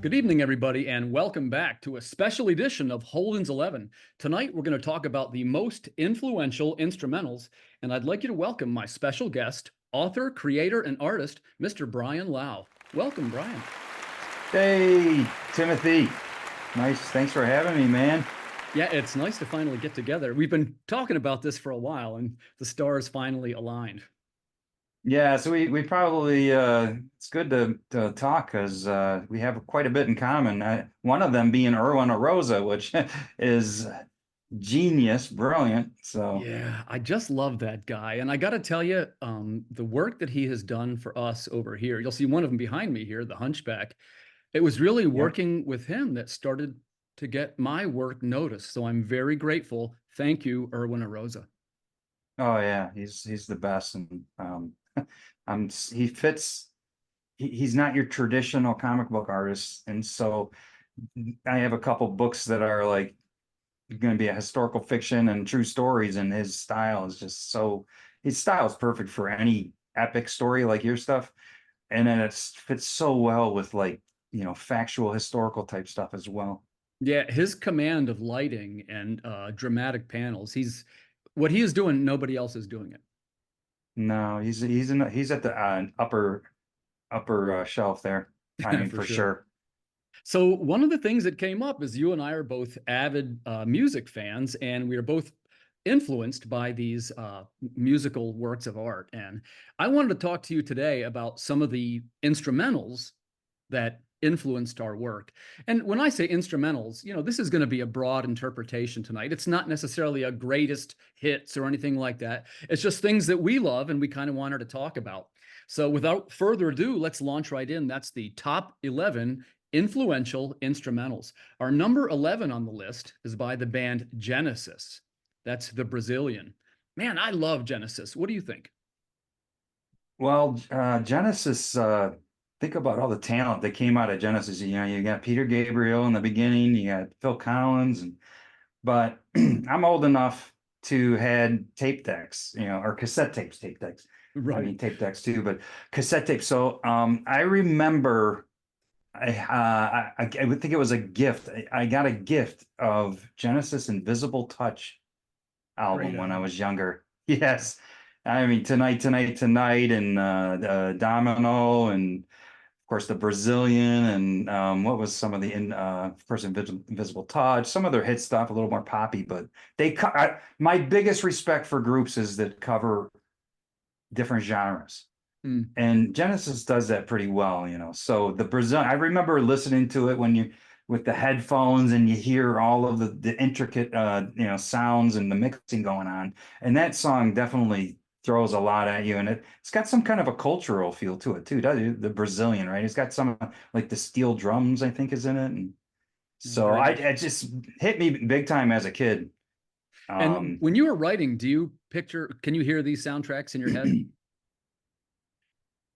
Good evening, everybody, and welcome back to a special edition of Holden's 11. Tonight, we're going to talk about the most influential instrumentals, and I'd like you to welcome my special guest, author, creator, and artist, Mr. Brian Lau. Welcome, Brian. Hey, Timothy. Nice. Thanks for having me, man. Yeah, it's nice to finally get together. We've been talking about this for a while, and the stars finally aligned. Yeah, so we probably it's good to talk because we have quite a bit in common. One of them being Erwin Arosa, which is genius, brilliant. So Yeah, I just love that guy. And I got to tell you, the work that he has done for us over here, you'll see one of them behind me here, the Hunchback. It was really yep. working with him that started to get my work noticed. So I'm very grateful. Thank you, Erwin Arosa. Oh yeah, he's the best, and he fits. He's not your traditional comic book artist, and so I have a couple books that are like going to be a historical fiction and true stories, and his style is just so his style is perfect for any epic story like your stuff, and then it fits so well with like factual historical type stuff as well. Yeah, his command of lighting and dramatic panels, what he is doing, nobody else is doing it. No, he's at the upper shelf there. I mean, For for sure. sure. So one of the things that came up is you and I are both avid music fans, and we are both influenced by these musical works of art. And I wanted to talk to you today about some of the instrumentals that influenced our work. And when I say instrumentals, this is going to be a broad interpretation tonight. It's not necessarily a greatest hits or anything like that. It's just things that we love and we kind of wanted to talk about. So without further ado, let's launch right in. That's the top 11 influential instrumentals. Our number 11 on the list is by the band Genesis. That's the Brazilian. Man, I love Genesis. What do you think? Well, Genesis, think about all the talent that came out of Genesis. You got Peter Gabriel in the beginning, you got Phil Collins, but I'm old enough to had tape decks, or cassette tapes, tape decks. I Right. mean, tape decks too, but cassette tapes. So I remember I would think it was a gift. I got a gift of Genesis Invisible Touch Great album when I album. was younger. Yes. I mean, Tonight, and Domino, and of course the Brazilian, and what was some of the of course, Invisible Touch, some of their hit stuff, a little more poppy, but my biggest respect for groups is that cover different genres. Mm. And Genesis does that pretty well. So the Brazil, I remember listening to it when you with the headphones and you hear all of the intricate sounds and the mixing going on. And that song definitely throws a lot at you. And it's got some kind of a cultural feel to it too, doesn't it? The Brazilian, right? It's got some like the steel drums, I think, is in it. And so Very much. it just hit me big time as a kid. And Um, when you were writing, can you hear these soundtracks in your head?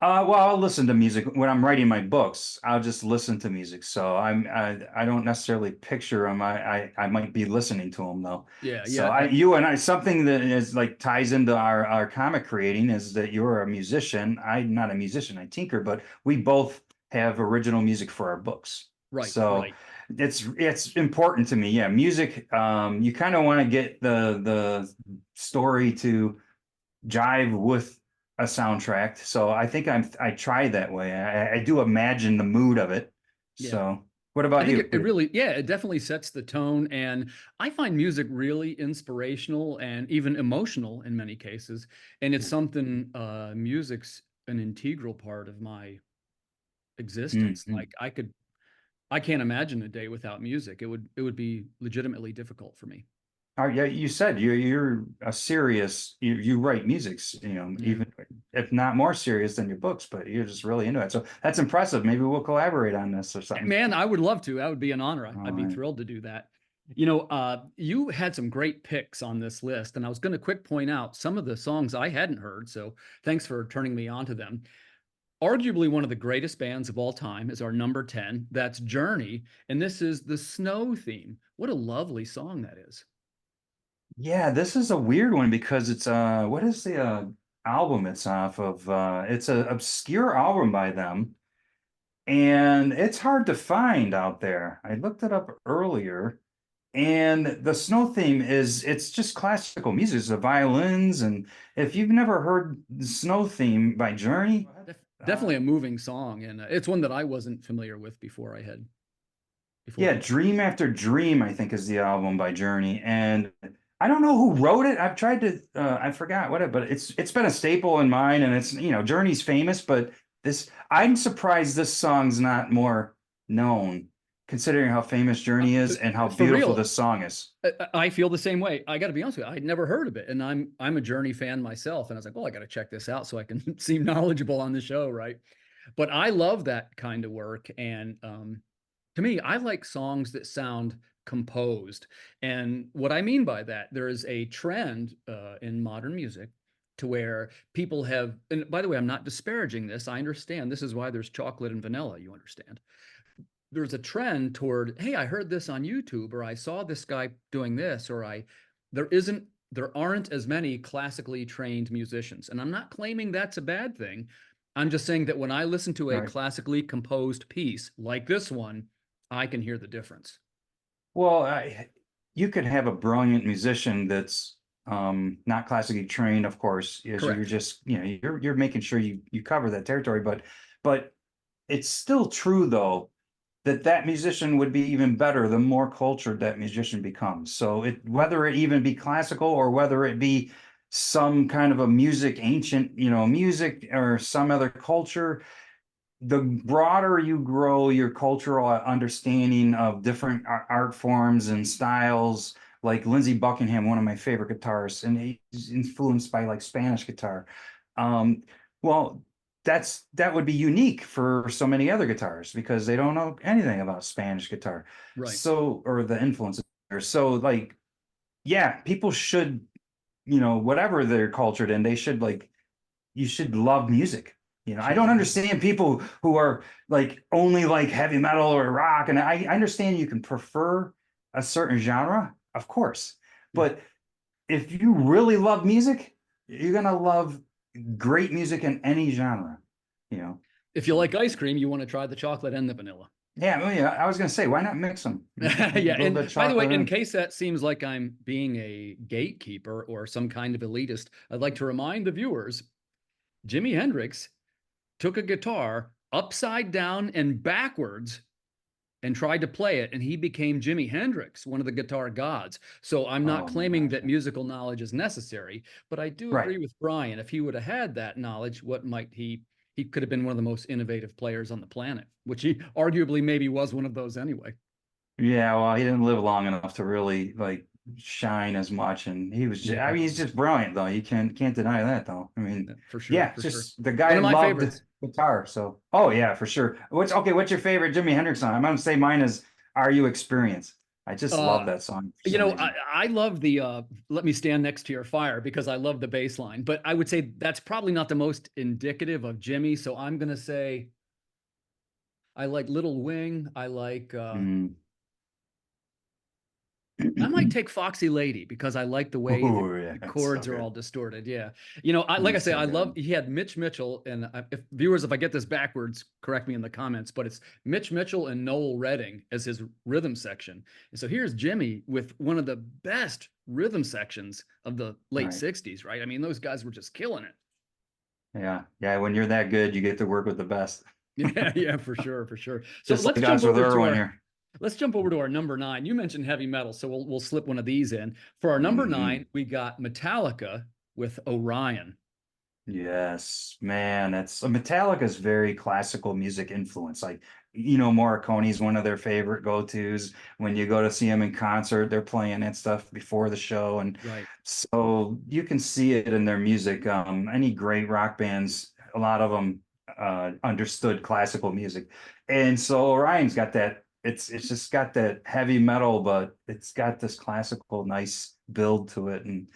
well, I'll listen to music when I'm writing my books. I'll just listen to music, so I don't necessarily picture them. I might be listening to them though. Yeah, So yeah. you and I, something that is like ties into our comic creating is that you're a musician. I'm not a musician. I tinker, but we both have original music for our books. Right, So right. it's important to me. Yeah, music. You kind of want to get the story to jive with a soundtrack. So I think I try that way. I do imagine the mood of it. Yeah. So what I about think you? it really, yeah, it definitely sets the tone. And I find music really inspirational and even emotional in many cases. And it's something, music's an integral part of my existence. Mm-hmm. I can't imagine a day without music. It would be legitimately difficult for me. Yeah, you said you're a serious you write musics, Yeah. even if not more serious than your books, but you're just really into it. So that's impressive. Maybe we'll collaborate on this or something. Man, I would love to. That would be an honor. All I'd be right. thrilled to do that. You had some great picks on this list, and I was going to quick point out some of the songs I hadn't heard. So thanks for turning me on to them. Arguably one of the greatest bands of all time is our number 10. That's Journey, and this is the Snow theme. What a lovely song that is. Yeah, this is a weird one because it's what is the album it's off of? It's an obscure album by them. and it's hard to find out there. I looked it up earlier, and the snow theme it's just classical music. It's the violins, and if you've never heard the snow theme by Journey, Definitely a moving song, and it's one that I wasn't familiar with before yeah, he. Dream After Dream, I think is the album by Journey. And I don't know who wrote it. I've tried to I forgot what it, but it's been a staple in mine, and it's, Journey's famous, but this I'm surprised this song's not more known, considering how famous Journey is and how For beautiful real, this song is. I feel the same way. I got to be honest with you. I'd never heard of it, and I'm a Journey fan myself. And I was like, well, I got to check this out so I can seem knowledgeable on the show, right? But I love that kind of work, and to me, I like songs that sound composed. And what I mean by that, there is a trend in modern music to where people have. And by the way, I'm not disparaging this. I understand this is why there's chocolate and vanilla. You understand? There's a trend toward, hey, I heard this on YouTube, or I saw this guy doing this, or there aren't as many classically trained musicians. And I'm not claiming that's a bad thing. I'm just saying that when I listen to a Right. classically composed piece like this one, I can hear the difference. Well, you could have a brilliant musician that's not classically trained, of course, as you're Correct. just, you're making sure you cover that territory, but it's still true though that musician would be even better the more cultured that musician becomes. So whether it even be classical or whether it be some kind of a music, ancient, music or some other culture, the broader you grow your cultural understanding of different art forms and styles, like Lindsey Buckingham, one of my favorite guitarists, and he's influenced by like Spanish guitar. Um, well, that would be unique for so many other guitarists because they don't know anything about Spanish guitar. Right. So, or the influences there. So, like, yeah, people should, whatever they're cultured in, they should like you should love music. I don't Sure. understand people who are like only like heavy metal or rock. And I understand you can prefer a certain genre, of course. Yeah. But if you really love music, you're gonna love great music in any genre, you know. If you So like ice cream, you want to try the chocolate and the vanilla. yeah, well, yeah, I was gonna say, why not mix them? A Yeah. little bit And of by the way, chocolate in in. case that seems like I'm being a gatekeeper or some kind of elitist, I'd like to remind the viewers Jimi Hendrix took a guitar upside down and backwards and tried to play it, and he became Jimi Hendrix, one of the guitar gods. So I'm not Oh my claiming gosh. that musical knowledge is necessary, but I do Right. agree with Brian. If he would have had that knowledge, what might he could have been one of the most innovative players on the planet, which he arguably maybe was one of those anyway. Yeah, well, he didn't live long enough to really like shine as much, and I Yeah, mean, he's just brilliant though. You can't deny that though. I mean, for sure, yeah, for it's sure. just the One guy of my loved favorites. guitar. So, oh yeah, for sure. What's your favorite Jimi Hendrix song? I'm gonna say mine is "Are You Experienced." I just love Uh, that song for you some know, reason. I love the "Let Me Stand Next to Your Fire" because I love the bass line, but I would say that's probably not the most indicative of Jimmy. So I'm gonna say I like Little Wing. Mm. I might take Foxy Lady because I like the way Oh yeah, the that's so chords are all good. distorted. Yeah. Like I He's say, so I love, good. he had Mitch Mitchell. And if viewers, if I get this backwards, correct me in the comments, but it's Mitch Mitchell and Noel Redding as his rhythm section. And so here's Jimmy with one of the best rhythm sections of the late Right. 60s, right? I mean, those guys were just killing it. Yeah, yeah. When you're that good, you get to work with the best. Yeah, yeah, for sure, for sure. So Just let's like jump us with over to Irwin our here. Let's jump over to our number nine. You mentioned heavy metal, so we'll slip one of these in. For our number Hmm. nine, we got Metallica with Orion. Yes, man, that's Metallica's very classical music influence. Like, Morricone's one of their favorite go-tos. When you go to see them in concert, they're playing that stuff before the show. And Right. so you can see it in their music. Any great rock bands, a lot of them understood classical music. And so Orion's got that, it's just got that heavy metal, but it's got this classical nice build to it. And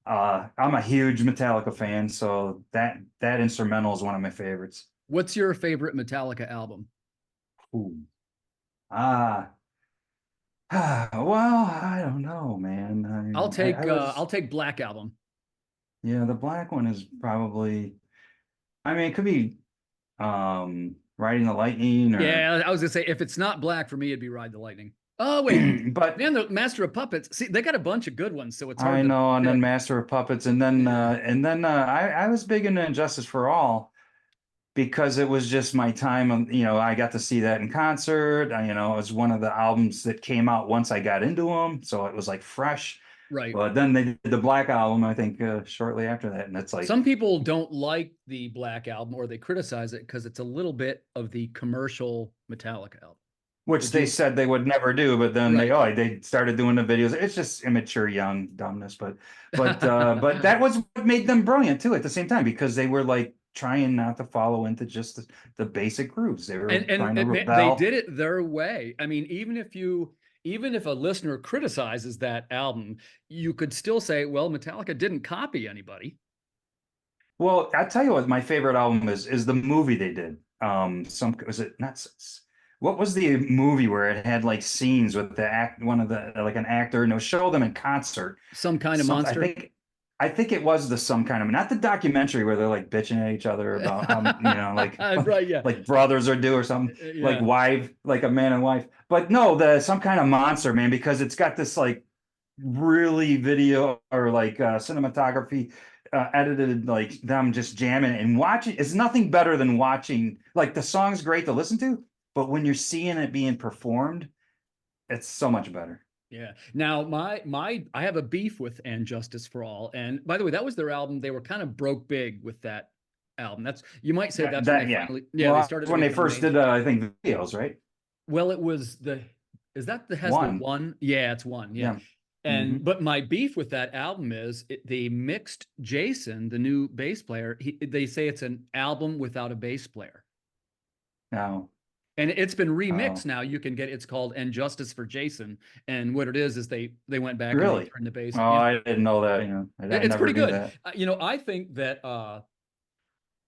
I'm a huge Metallica fan, so that instrumental is one of my favorites. What's your favorite Metallica album? Ooh. Ah, well, I don't know, man. I was, I'll take Black Album. yeah, the black one is probably, I mean, it could be Riding the Lightning or Yeah, I was gonna say if it's not black for me, it'd be Ride the Lightning. Oh wait, but man, the Master of Puppets. See, they got a bunch of good ones, so it's hard I to know, and then pick. Master of Puppets, and then I was big into Injustice for All because it was just my time. I got to see that in concert. It was one of the albums that came out once I got into them, so it was like fresh. Right. But then they did the Black Album, I think, shortly after that, and it's like, Some people don't like the Black Album or they criticize it because it's a little bit of the commercial Metallica album. which Would they you? said they would never do, but then Right. they started doing the videos. It's just immature, young dumbness, but that was what made them brilliant too at the same time because they were like trying not to follow into just the basic grooves. They were trying to They rebel. did it their way. I mean, even if a listener criticizes that album, you could still say, well, Metallica didn't copy anybody. Well, I tell you what, my favorite album is the movie they did. Some was it not? What was the movie where it had like scenes with the act one of the like an actor and it would show them in concert. Some Kind of Some Monster. I think it was the some kind of not the documentary where they're like bitching at each other about how Right, yeah. like brothers are due or something like Yeah. wife like a man and wife. But no, the some kind of monster man because it's got this like really video or like cinematography edited like them just jamming and watching. It's nothing better than watching like the song's great to listen to, but when you're seeing it being performed, it's so much better. Yeah. Now, I have a beef with And Justice for All. And by the way, that was their album. They were kind of broke big with that album. You might say that's when they Yeah. finally, yeah, Well, they that's started to when they become first did mainstream. I think videos, right? Well, it was is that the has the One. one? Yeah, it's one. Yeah. Yeah. Hmm. But my beef with that album is they mixed Jason, the new bass player. They say it's an album without a bass player. No. And it's been remixed Oh, now. You can get it's called "And Justice for Jason," and what it is they went back and they really? turned the bass. Oh, Yeah, I didn't know that. I it's never pretty knew good. that. I think that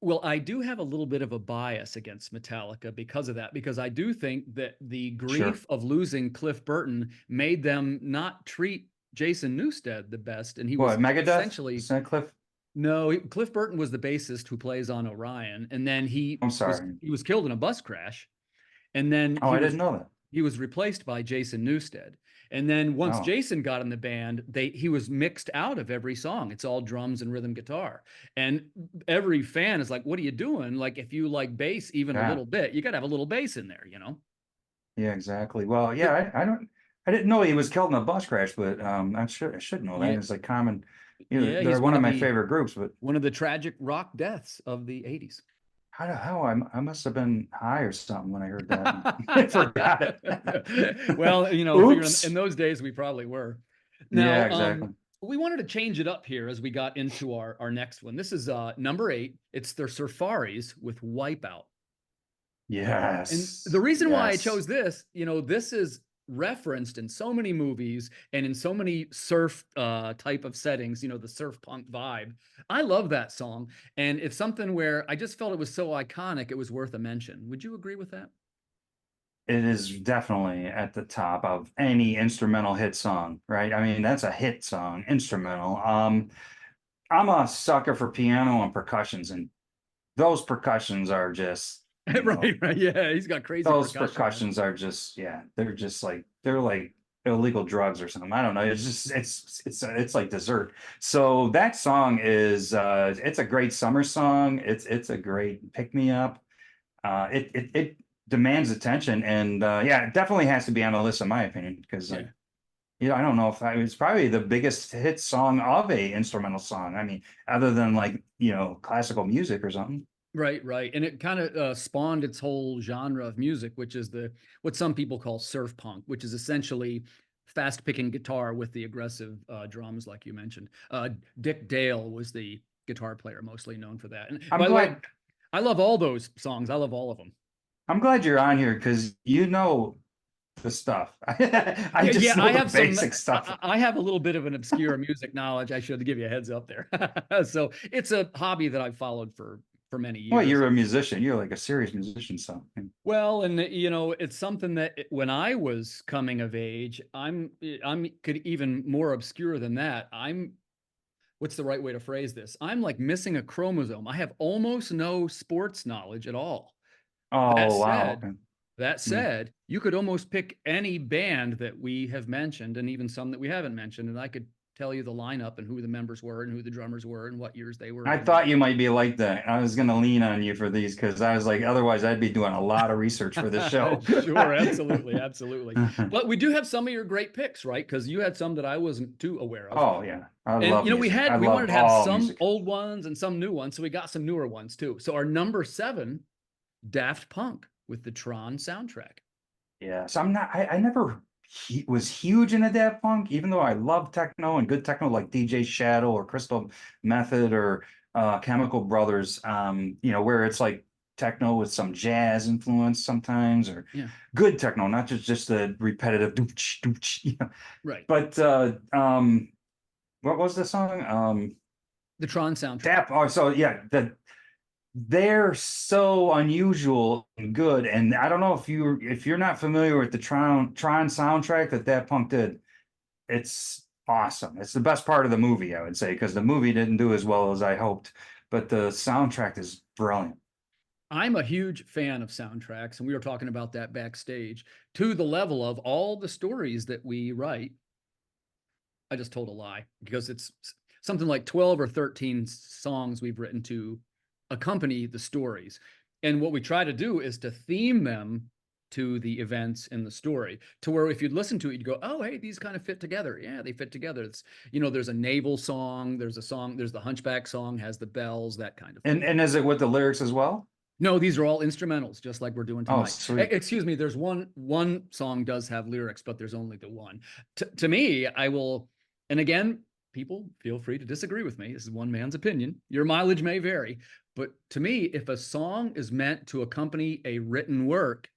well, I do have a little bit of a bias against Metallica because of that, because I do think that the Sure. grief of losing Cliff Burton made them not treat Jason Newsted the best, and he was What, Megadeth? essentially Is that Cliff? no. Cliff Burton was the bassist who plays on Orion, and then I'm sorry. he was killed in a bus crash, and then Oh, I didn't know that. he was replaced by Jason Newsted. And then once Oh, Jason got in the band, he was mixed out of every song. It's all drums and rhythm guitar. And every fan is like, what are you doing? Like if you like bass even a yeah. little bit, you got to have a little bass in there, Yeah, exactly. Well, yeah, I didn't know he was killed in a bus crash, but I should know that. Yeah, It's like common, yeah, they're he's one of my favorite groups, but one of the tragic rock deaths of the 80s. how I must have been high or something when I heard that. I forgot it. Well, figure in Oops. those days we probably were. Yeah, Now, exactly. we wanted to change it up here as we got into our next one. This is number 8. It's their Surfaris with Wipeout. And the Yes. reason why I Yes. chose this, this is referenced in so many movies and in so many surf type of settings, the surf punk vibe. I love that song. And it's something where I just felt it was so iconic, it was worth a mention. Would you agree with that? It is definitely at the top of any instrumental hit song, right? I mean, that's a hit song, instrumental. I'm a sucker for piano and percussions, and those percussions are just, Right, right. Yeah, he's got crazy those percussion, man. percussions are just, yeah, they're like illegal drugs or something. I don't know. It's just it's like dessert. So that song is it's a great summer song. It's a great pick me up. It demands attention, and yeah, it definitely has to be on the list in my opinion because Yeah. like I don't know if it's probably the biggest hit song of a instrumental song. I mean, other than like classical music or something. Right, right. And it kind of spawned its whole genre of music, which is what some people call surf punk, which is essentially fast picking guitar with the aggressive drums, like you mentioned. Dick Dale was the guitar player, mostly known for that. And I'm by the way, glad I love all those songs. I love all of them. I'm glad you're on here because you know the stuff. I Yeah, just yeah. know the basic stuff. I have a little bit of an obscure music knowledge. I should give you a heads up there. So it's a hobby that I've followed for many Well, years. you're a musician. You're like a serious musician, so Well, and it's something that when I was coming of age, I'm could even more obscure than that. What's the right way to phrase this? I'm like missing a chromosome. I have almost no sports knowledge at all. That Oh, wow. said, Okay. that Yeah. said, you could almost pick any band that we have mentioned and even some that we haven't mentioned, and I could tell you the lineup and who the members were and who the drummers were and what years they were I in. And thought you might be like that. I was going to lean on you for these because I was like, otherwise I'd be doing a lot of research for the show. sure, absolutely, absolutely. But we do have some of your great picks, right? Because you had some that I wasn't too aware of. Oh yeah, I And love music. I we wanted love to have all some music. old ones and some new ones, so we got some newer ones too. So our number 7, Daft Punk with the Tron soundtrack. Yeah, so I'm not. I never was huge into Daft Punk, even though I love techno and good techno like DJ Shadow or Crystal Method or Chemical Brothers. Where it's like techno with some jazz influence sometimes, or Yeah, good techno, not just the repetitive dooch dooch. right. But what was the song? The Tron soundtrack. Tap. Oh, so yeah, they're so unusual and good. And I don't know if you're not familiar with the Tron soundtrack that Punk did. It's awesome. It's the best part of the movie, I would say, because the movie didn't do as well as I hoped, but the soundtrack is brilliant. I'm a huge fan of soundtracks, and we were talking about that backstage, to the level of all the stories that we write. I just told a lie because it's something like 12 or 13 songs we've written to accompany the stories. And what we try to do is to theme them to the events in the story, to where if you'd listen to it, you'd go, oh, hey, these kind of fit together. Yeah, they fit together. It's, there's a naval song, there's the Hunchback song, has the bells, that kind of thing. And is it with the lyrics as well? No, these are all instrumentals, just like we're doing Oh, tonight. sweet. Excuse me, there's one song does have lyrics, but there's only the one. To me, I will, and again, people feel free to disagree with me. This is one man's opinion. Your mileage may vary, but to me, if a song is meant to accompany a written work,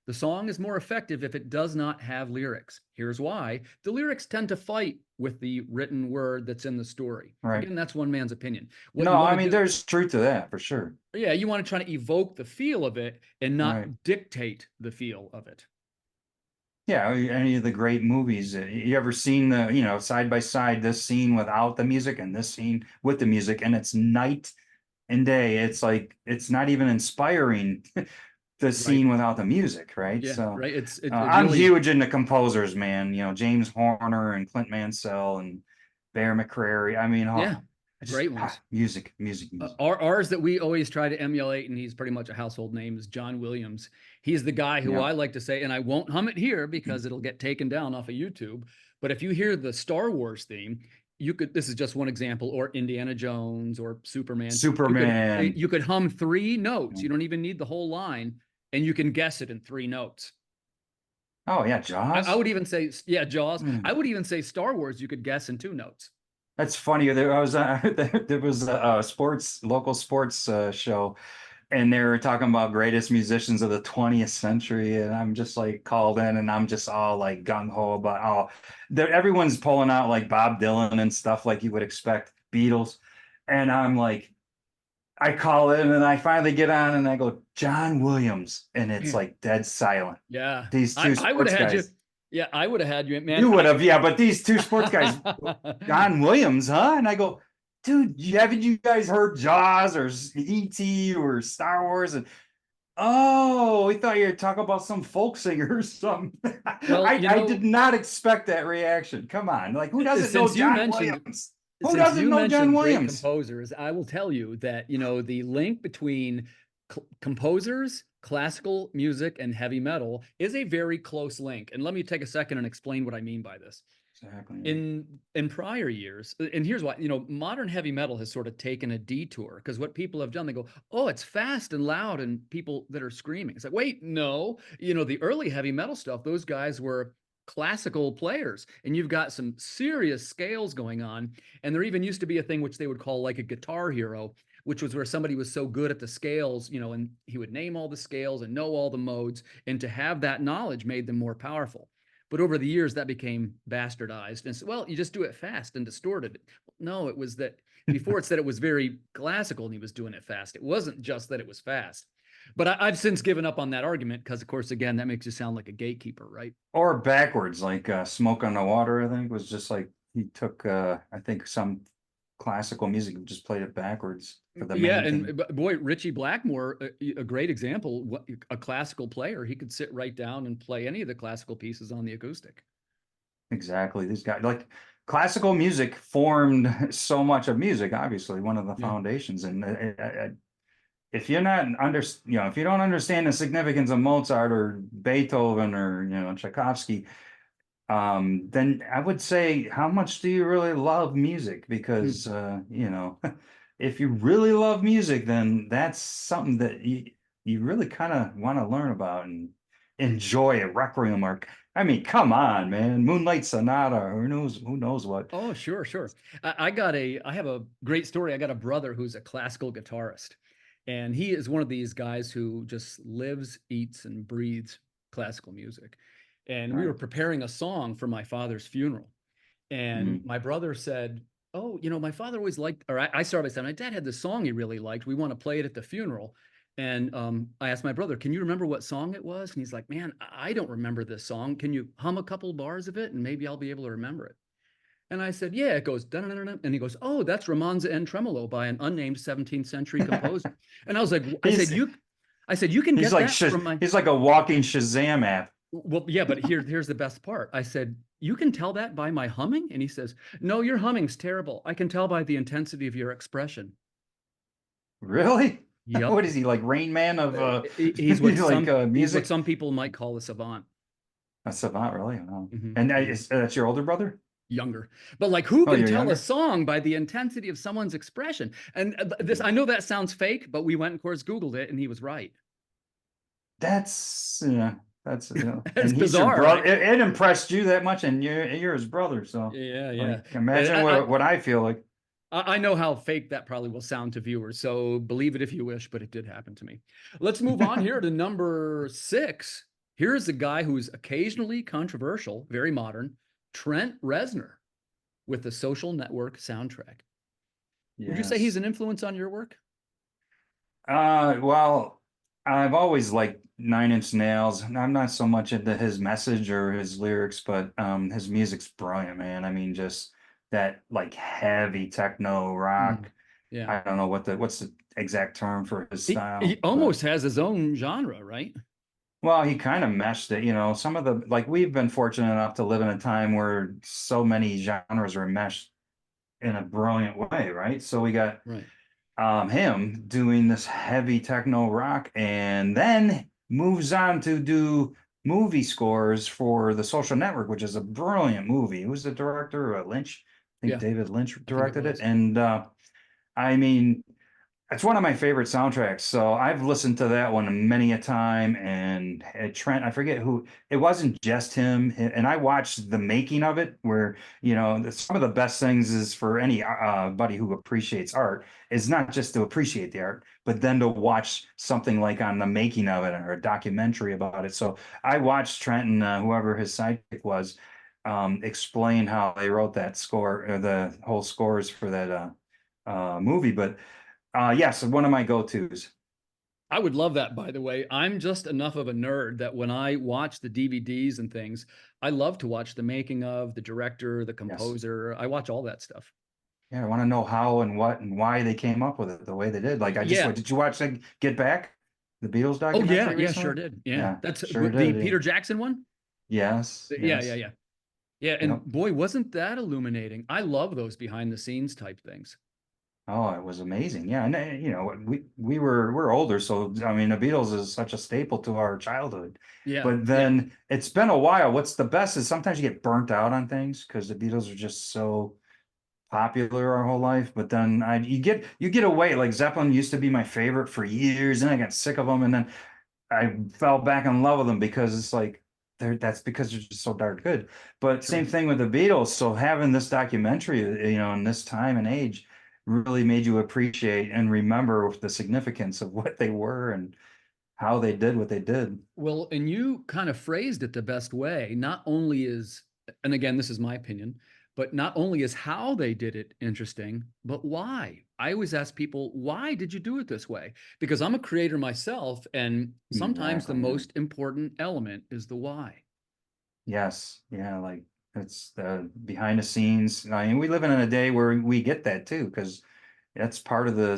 the song is more effective if it does not have lyrics. Here's why. The lyrics tend to fight with the written word that's in the story. Right. Again, that's one man's opinion. What you No, want I to mean, do, there's truth to that for sure. yeah, you want to try to evoke the feel of it and not Right. dictate the feel of it. Yeah, any of the great movies. You ever seen the, side by side, this scene without the music and this scene with the music, and it's night and day. It's like it's not even inspiring the Right. scene without the music, right? Yeah, So right. It I'm really, huge into composers, man. James Horner and Clint Mansell and Bear McCreary. I mean, yeah, just great ones. music, music, music. Ours that we always try to emulate, and he's pretty much a household name, is John Williams. He's the guy who Yeah. I like to say, and I won't hum it here because it'll get taken down off of YouTube. But if you hear the Star Wars theme, this is just one example, or Indiana Jones or Superman. Superman. You could hum 3 notes. Yeah. You don't even need the whole line, and you can guess it in 3 notes. Oh yeah, Jaws. I would even say, yeah, Jaws. Mm. I would even say Star Wars, you could guess in 2 notes. That's funny. There was a local sports show, and they were talking about greatest musicians of the 20th century, and I'm just like called in, and I'm just all like gung ho about everyone's pulling out like Bob Dylan and stuff like you would expect, Beatles, and I'm like, I call in, and I finally get on, and I go John Williams, and it's like dead silent. Yeah, These two I would sports have had you. guys. Yeah, I would have had you, man. You would have, yeah, but these two sports guys, John Williams, huh? And I go, dude, haven't you guys heard Jaws or E.T. or Star Wars? And oh, we thought you were talking about some folk singer or something. Well, I did not expect that reaction. Come on, like who doesn't know John Williams? Who doesn't know John Williams? Composers, I will tell you that the link between composers, classical music, and heavy metal is a very close link. And let me take a second and explain what I mean by this. Exactly. In prior years, and here's why, modern heavy metal has sort of taken a detour, because what people have done, they go, oh, it's fast and loud and people that are screaming. It's like, wait, no, the early heavy metal stuff, those guys were classical players, and you've got some serious scales going on. And there even used to be a thing which they would call like a guitar hero, which was where somebody was so good at the scales, and he would name all the scales and know all the modes, and to have that knowledge made them more powerful. But over the years, that became bastardized. And so, well, you just do it fast and distorted. No, it was that before it said it was very classical and he was doing it fast. It wasn't just that it was fast. But I've since given up on that argument because, of course, again, that makes you sound like a gatekeeper, right? Or backwards, like Smoke on the Water, I think was just like he took, I think some classical music, we just played it backwards for the Yeah, main and thing. boy, Richie Blackmore, a great example, a classical player. He could sit right down and play any of the classical pieces on the acoustic. Exactly. These guys, like classical music formed so much of music, obviously, one of the Yeah. foundations. And if you're not if you don't understand the significance of Mozart or Beethoven or, Tchaikovsky, then I would say, how much do you really love music? Mm. Because, if you really love music, then that's something that you really kind of want to learn about and enjoy a Requiem or, I mean, come on, man, Moonlight Sonata, who knows what. Oh, sure, sure. I have a great story. I got a brother who's a classical guitarist, and he is one of these guys who just lives, eats, and breathes classical music. And we were Right. preparing a song for my father's funeral. And Mm. my brother said, "Oh, my father always liked," or I started by saying, "My dad had this song he really liked. We want to play it at the funeral." And I asked my brother, "Can you remember what song it was?" And he's like, "Man, I don't remember this song. Can you hum a couple bars of it, and maybe I'll be able to remember it?" And I said, "Yeah." It goes, dun, dun, dun, dun. And he goes, "Oh, that's Romanza and Tremolo by an unnamed 17th century composer." And I was like, He's I said, "You can he's get like that from my," he's like a walking Shazam app. well, yeah, but here's the best part. I said, "You can tell that by my humming?" And he says, "No, your humming's terrible. I can tell by the intensity of your expression." Really? Yep. What is he, like Rain Man of He's what music? some people might call a savant. A savant, really? Oh. And Yeah. that's your older brother? Younger. But like, who Oh, can you're tell a younger? song by the intensity of someone's expression? And this, I know that sounds fake, but we went and of course Googled it, and he was right. That's yeah, It's and he's your bizarre, brother. right? It impressed you that much, and you're his brother. So, Yeah, yeah. like, imagine what I feel like. I know how fake that probably will sound to viewers, so believe it if you wish, but it did happen to me. Let's move on here to number 6. Here's a guy who's occasionally controversial, very modern, Trent Reznor with the Social Network soundtrack. Would you say he's Yes. an influence on your work? Well, I've always liked Nine Inch Nails. I'm not so much into his message or his lyrics, but his music's brilliant, man. I mean, just that like heavy techno Mm, rock. yeah. I don't know what's the exact term for his He style, but almost has his own genre, right? well, he kind of meshed it, some of the like we've been fortunate enough to live in a time where so many genres are meshed in a brilliant way, right? So we got Right. him doing this heavy techno rock and then moves on to do movie scores for The Social Network, which is a brilliant movie. Who's the director? Lynch. I think Yeah, David Lynch I think it directed it. was. And I mean, it's one of my favorite soundtracks. So I've listened to that one many a time. And Trent, I forget who, it wasn't just him. And I watched the making of it where, some of the best things is for any buddy who appreciates art is not just to appreciate the art, but then to watch something like on the making of it or a documentary about it. So I watched Trent and whoever his sidekick was explain how they wrote that score, or the whole scores for that movie. But yes, one of my go-tos. I would love that, by the way. I'm just enough of a nerd that when I watch the DVDs and things, I love to watch the making of, the director, the Yes. composer. I watch all that stuff. Yeah, I want to know how and what and why they came up with it the way they did. Like, Yeah. did you watch like, Get Back, the Beatles Oh, yeah. documentary Yeah, sure recently? did. Yeah. Yeah, That's sure the did. Yeah. Peter Jackson one. Yes, Yeah, yeah, yes. yeah. Yeah. And Yep. boy, wasn't that illuminating. I love those behind the scenes type things. Oh, it was amazing. Yeah, and we're older, so I mean, the Beatles is such a staple to our childhood. Yeah. But Yeah. then it's been a while. What's the best is sometimes you get burnt out on things because the Beatles are just so popular our whole life, but then you get away. Like Zeppelin used to be my favorite for years, and I got sick of them, and then I fell back in love with them because it's like that's because they're just so darn good. But same Sure. thing with the Beatles. So having this documentary, in this time and age, really made you appreciate and remember the significance of what they were and how they did what they did. Well, and you kind of phrased it the best way. Not only is, and again, this is my opinion, but not only is how they did it interesting, but why. I always ask people, why did you do it this way? Because I'm a creator myself, and sometimes the Exactly. Yeah. most important element is the why. Yes. Yeah. Like It's the behind the scenes. I mean, we live in a day where we get that too, because that's part of the,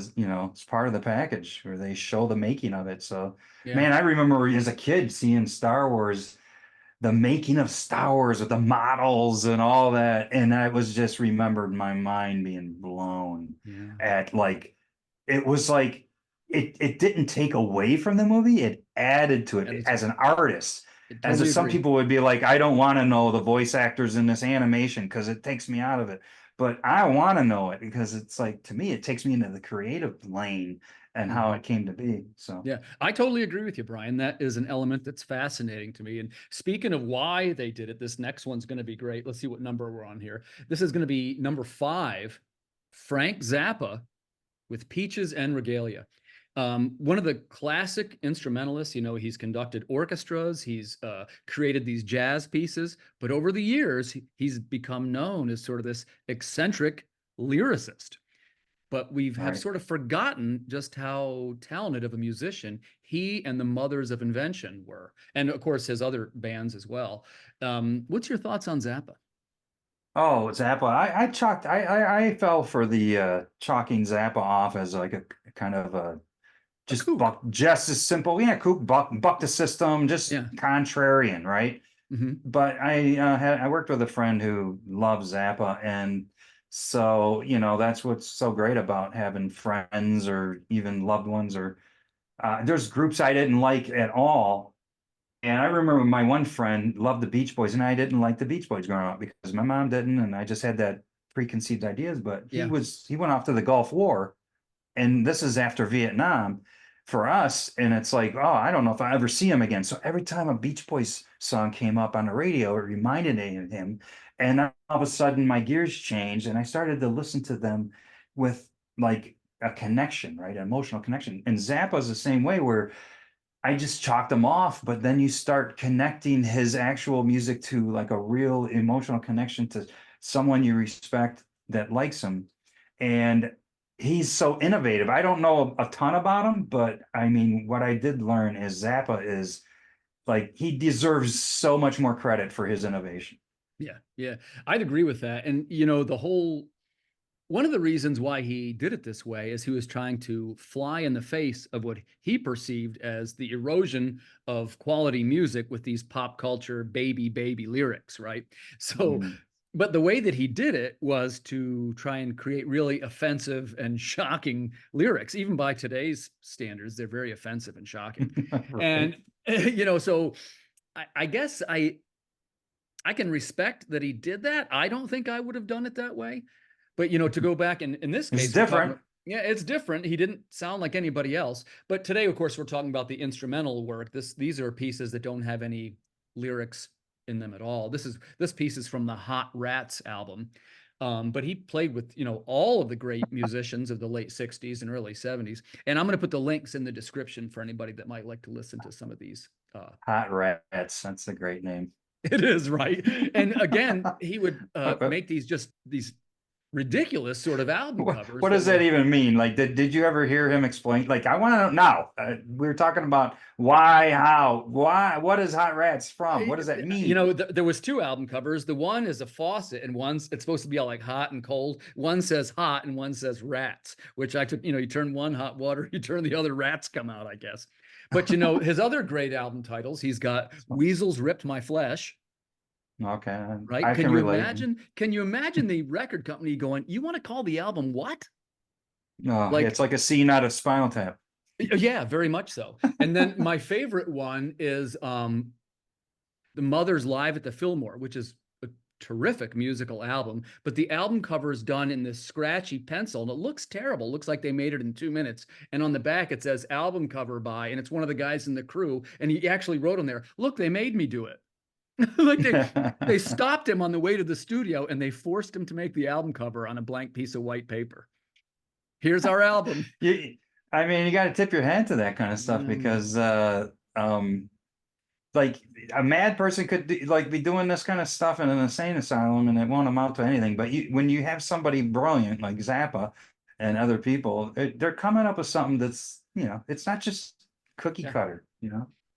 it's part of the package where they show the making of it. So, Yeah. man, I remember as a kid seeing Star Wars, the making of Star Wars with the models and all that. And I was just remembered my mind being blown Yeah. at like, it was like, it didn't take away from the movie, it added to And it it's, as an artist. I As if totally some agree. people would be like, I don't want to know the voice actors in this animation because it takes me out of it. But I want to know it because it's like, to me, it takes me into the creative lane and how Mhm. it came to be. So, Yeah, I totally agree with you, Brian. That is an element that's fascinating to me. And speaking of why they did it, this next one's going to be great. Let's see what number we're on here. This is going to be number 5, Frank Zappa with Peaches and Regalia. One of the classic instrumentalists, he's conducted orchestras, he's created these jazz pieces, but over the years, he's become known as sort of this eccentric lyricist. But we have right. sort of forgotten just how talented of a musician he and the Mothers of Invention were. And of course, his other bands as well. What's your thoughts on Zappa? Oh, Zappa. I fell for the chalking Zappa off as like a kind of a A just kook. buck, just as simple. Yeah, kook, buck the system, just Yeah. contrarian, right? Hmm. But I worked with a friend who loves Zappa, and so that's what's so great about having friends or even loved ones, or there's groups I didn't like at all. And I remember my one friend loved the Beach Boys, and I didn't like the Beach Boys growing up because my mom didn't, and I just had that preconceived ideas. But Yeah. he went off to the Gulf War, and this is after Vietnam for us. And it's like, oh, I don't know if I ever see him again. So every time a Beach Boys song came up on the radio, it reminded me of him. And all of a sudden, my gears changed, and I started to listen to them with like a connection, right? An emotional connection. And Zappa's the same way, where I just chalked him off, but then you start connecting his actual music to like a real emotional connection to someone you respect that likes him. And he's so innovative. I don't know a ton about him, but I mean, what I did learn is Zappa is like, he deserves so much more credit for his innovation. Yeah. Yeah. I'd agree with that. And, the whole one of the reasons why he did it this way is he was trying to fly in the face of what he perceived as the erosion of quality music with these pop culture baby lyrics, right? So, Mm. but the way that he did it was to try and create really offensive and shocking lyrics. Even by today's standards, they're very offensive and shocking. Right. And so I guess I can respect that he did that. I don't think I would have done it that way. But to go back in this It's case, we're talking different. about, yeah, it's different. He didn't sound like anybody else. But today, of course, we're talking about the instrumental work. These are pieces that don't have any lyrics in them at all. This piece is from the Hot Rats album. But he played with, all of the great musicians of the late 60s and early 70s. And I'm going to put the links in the description for anybody that might like to listen to some of these. Hot Rats. That's a great name. It is, right. And again, he would make these ridiculous sort of album covers What that does that were, even mean? Like, did you ever hear him explain? Like, I want to know now. We were talking about why, how, why, what is Hot Rats from? What does that mean? there was 2 album covers. The one is a faucet, and it's supposed to be all like hot and cold. One says hot, and one says rats. Which I took. You turn one hot water, you turn the other, rats come out, I guess. But his other great album titles. He's got Weasels Ripped My Flesh. Okay, Right? I can relate. Can you imagine the record company going, "You want to call the album what?" No, Like, it's like a scene out of Spinal Tap. yeah, very much so. And then my favorite one is The Mothers Live at the Fillmore, which is a terrific musical album, but the album cover is done in this scratchy pencil and it looks terrible. It looks like they made it in 2 minutes. And on the back it says album cover by, and it's one of the guys in the crew, and he actually wrote on there, "Look, they made me do it." Like they stopped him on the way to the studio and they forced him to make the album cover on a blank piece of white paper. Here's our album. You, I mean, you got to tip your hat to that kind of stuff Mm, because, like a mad person could like be doing this kind of stuff in an insane asylum and it won't amount to anything. But when you have somebody brilliant like Zappa and other people, they're coming up with something that's, it's not just cookie yeah. cutter,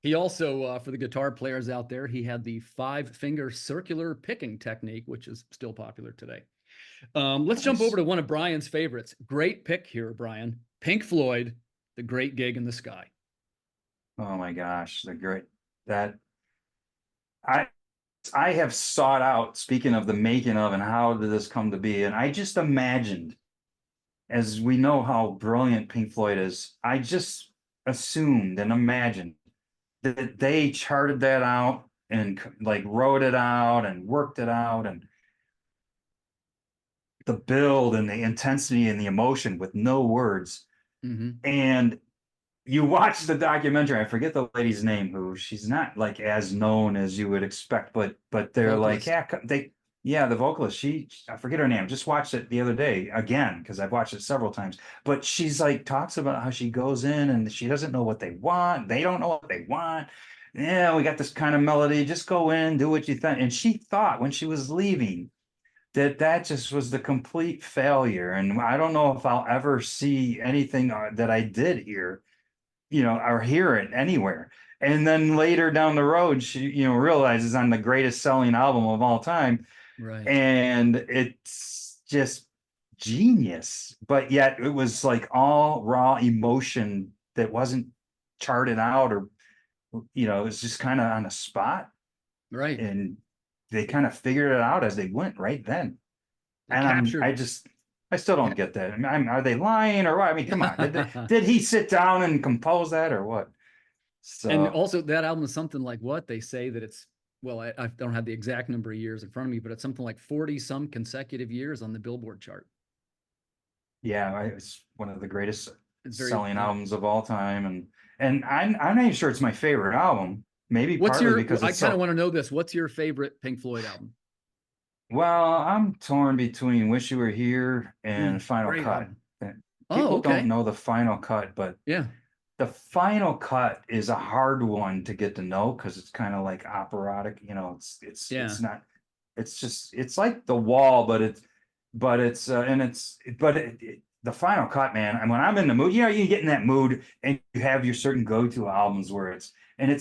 He also, for the guitar players out there, he had the 5-finger circular picking technique, which is still popular today. Let's jump over Nice. to one of Brian's favorites. Great pick here, Brian. Pink Floyd, The Great Gig in the Sky. Oh my gosh, that I I have sought out, speaking of the making of and how did this come to be, and I just imagined, as we know how brilliant Pink Floyd is, I just assumed and imagined that they charted that out and like wrote it out and worked it out, and the build and the intensity and the emotion with no words. Mm-hmm. And you watch the documentary, I forget the lady's name, who she's not like as known as you would expect, but they're like, Vocalist. yeah, the vocalist, I forget her name, just watched it the other day again because I've watched it several times. But she's like talks about how she goes in and she doesn't know what they want, they don't know what they want. Yeah, we got this kind of melody, just go in, do what you think. And she thought when she was leaving that just was the complete failure. And I don't know if I'll ever see anything that I did here, or hear it anywhere. And then later down the road, she, realizes I'm the greatest selling album of all time. Right. And it's just genius. But yet it was like all raw emotion that wasn't charted out, or, it was just kind of on the spot. Right. And they kind of figured it out as they went right then. It And captured. I still don't get that. I mean, are they lying or what? I mean, come on. Did he sit down and compose that or what? And So also, that album is something like what they say that it's, well, I don't have the exact number of years in front of me, but it's something like 40 some consecutive years on the Billboard chart. yeah, it's one of the greatest It's very, selling yeah. albums of all time, and I'm not even sure it's my favorite album. Maybe What's partly your, because I it's kind of so want to know this. What's your favorite Pink Floyd album? well. I'm torn between "Wish You Were Here" and Mm, "Final great Cut." album. Oh, People don't okay. know the Final Cut, but Yeah. the Final Cut is a hard one to get to know because it's kind of like operatic. Yeah. It's not. It's just it's like The Wall, but the Final Cut, man. And when I'm in the mood, you get in that mood, and you have your certain go-to albums where it's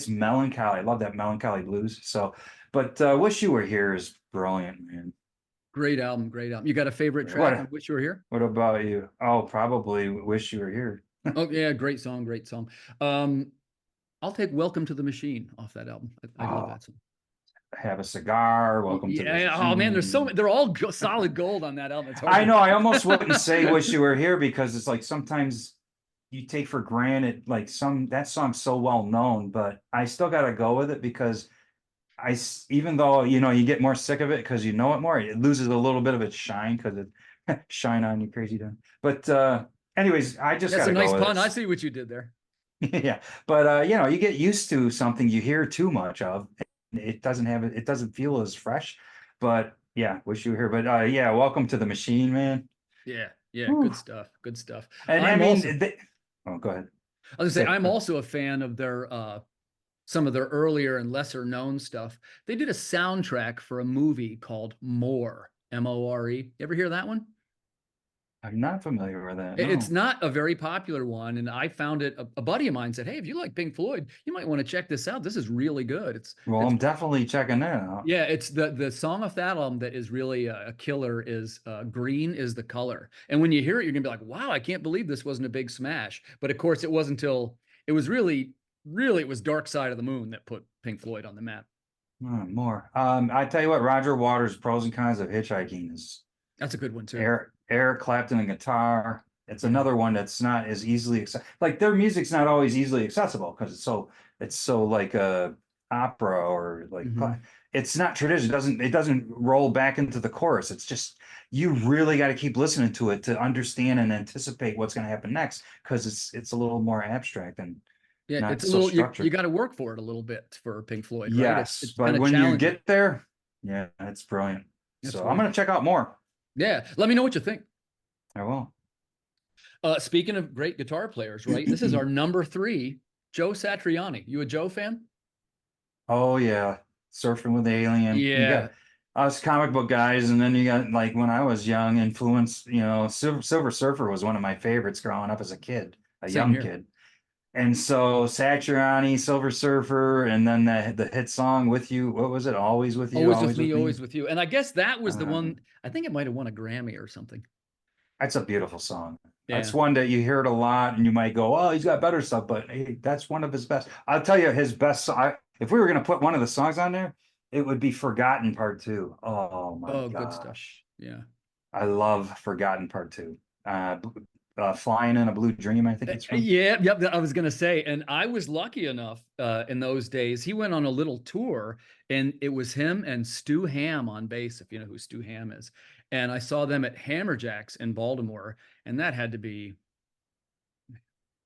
melancholy. I love that melancholy blues. So, but "Wish You Were Here" is brilliant, man. Great album. Great album. You got a favorite track on What Wish You Were Here? what about you? Oh, probably "Wish You Were Here." Oh, yeah. Great song. Great song. Um, I'll take Welcome to the Machine off that album. I love Oh, that song. have a cigar. Welcome to the Yeah. Oh man, there's so machine. many, they're all solid gold on that album. It's hard I to know. I pick. almost wouldn't say "Wish You Were Here" because it's like sometimes you take for granted like that song's so well known, but I still got to go with it because even though you get more sick of it because you know it more, it loses a little bit of its shine because it shine on you crazy done. But anyways, I just got That's a to nice go with pun. I it. see what you did there. Yeah, but you get used to something you hear too much of. It doesn't feel as fresh. But yeah, "Wish You Were Here." But yeah, "Welcome to the Machine," man. Yeah. Yeah. Whew. Good stuff. Good stuff. And I I'm also, mean, oh, go ahead. I was gonna say, Say, I'm also a fan of their some of their earlier and lesser known stuff. They did a soundtrack for a movie called More, More. You ever hear that one? I'm not familiar with that. It's No. not a very popular one, and I found it. A buddy of mine said, "Hey, if you like Pink Floyd, you might want to check this out. This is really good." Well, It's I'm definitely checking that out. yeah, it's the song of that album that is really a killer is "Green is the Color," and when you hear it, you're gonna be like, "Wow, I can't believe this wasn't a big smash." But of course, it wasn't until it was really it was Dark Side of the Moon that put Pink Floyd on the map. More. I tell you what, Roger Waters' "Pros and Cons of Hitchhiking" is That's a good one too. Eric Clapton and guitar. It's Yeah. another one that's not as easily like their music's not always easily accessible because it's so like a opera or like Hmm. it's not tradition. It doesn't roll back into the chorus. It's just you really got to keep listening to it to understand and anticipate what's going to happen next because it's a little more abstract and Yeah, not it's a so little you structured. got to work for it a little bit for Pink Floyd, right? Yes, It's kind but of when you challenging. get there, yeah, it's brilliant. That's So I'm right. gonna check out more. Yeah, let me know what you think. I will. Speaking of great guitar players, right? This is our number three, Joe Satriani. You a Joe fan? Oh yeah, Surfing with the Alien. You got Yeah, us comic book guys, and then you got like when I was young, influence. Silver Surfer was one of my favorites growing up as a kid, a same young here. kid. And so Satriani, Silver Surfer, and then the hit song with you. What was it? Always with you, Always with always with me, me. always with you. And I guess that was the Uh, one, I think it might have won a Grammy or something. that's a beautiful song. That's Yeah. one that you hear it a lot, and you might go, "Oh, he's got better stuff," but hey, that's one of his best. I'll tell you, his best. If we were going to put one of the songs on there, it would be "Forgotten Part 2." Oh my Oh, good stuff. gosh, Yeah. I love "Forgotten Part 2." Flying in a Blue Dream, I think it's from. Yeah, yep. I was gonna say, and I was lucky enough in those days. He went on a little tour, and it was him and Stu Ham on bass, if you know who Stu Ham is. And I saw them at Hammerjacks in Baltimore, and that had to be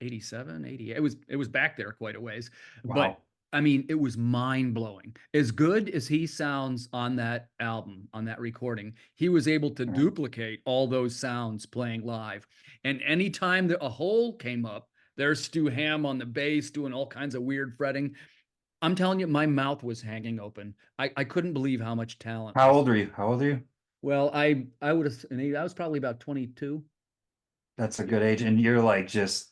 87, 88. It was back there quite a ways. But Wow. I mean, it was mind-blowing. As good as he sounds on that album, on that recording, he was able to Right. duplicate all those sounds playing live. And anytime that a hole came up, there's Stu Ham on the bass doing all kinds of weird fretting. I'm telling you, my mouth was hanging open. I couldn't believe how much talent How was. old are you? How old are you? Well, I would have, I was probably about 22. That's a good age, and you're like just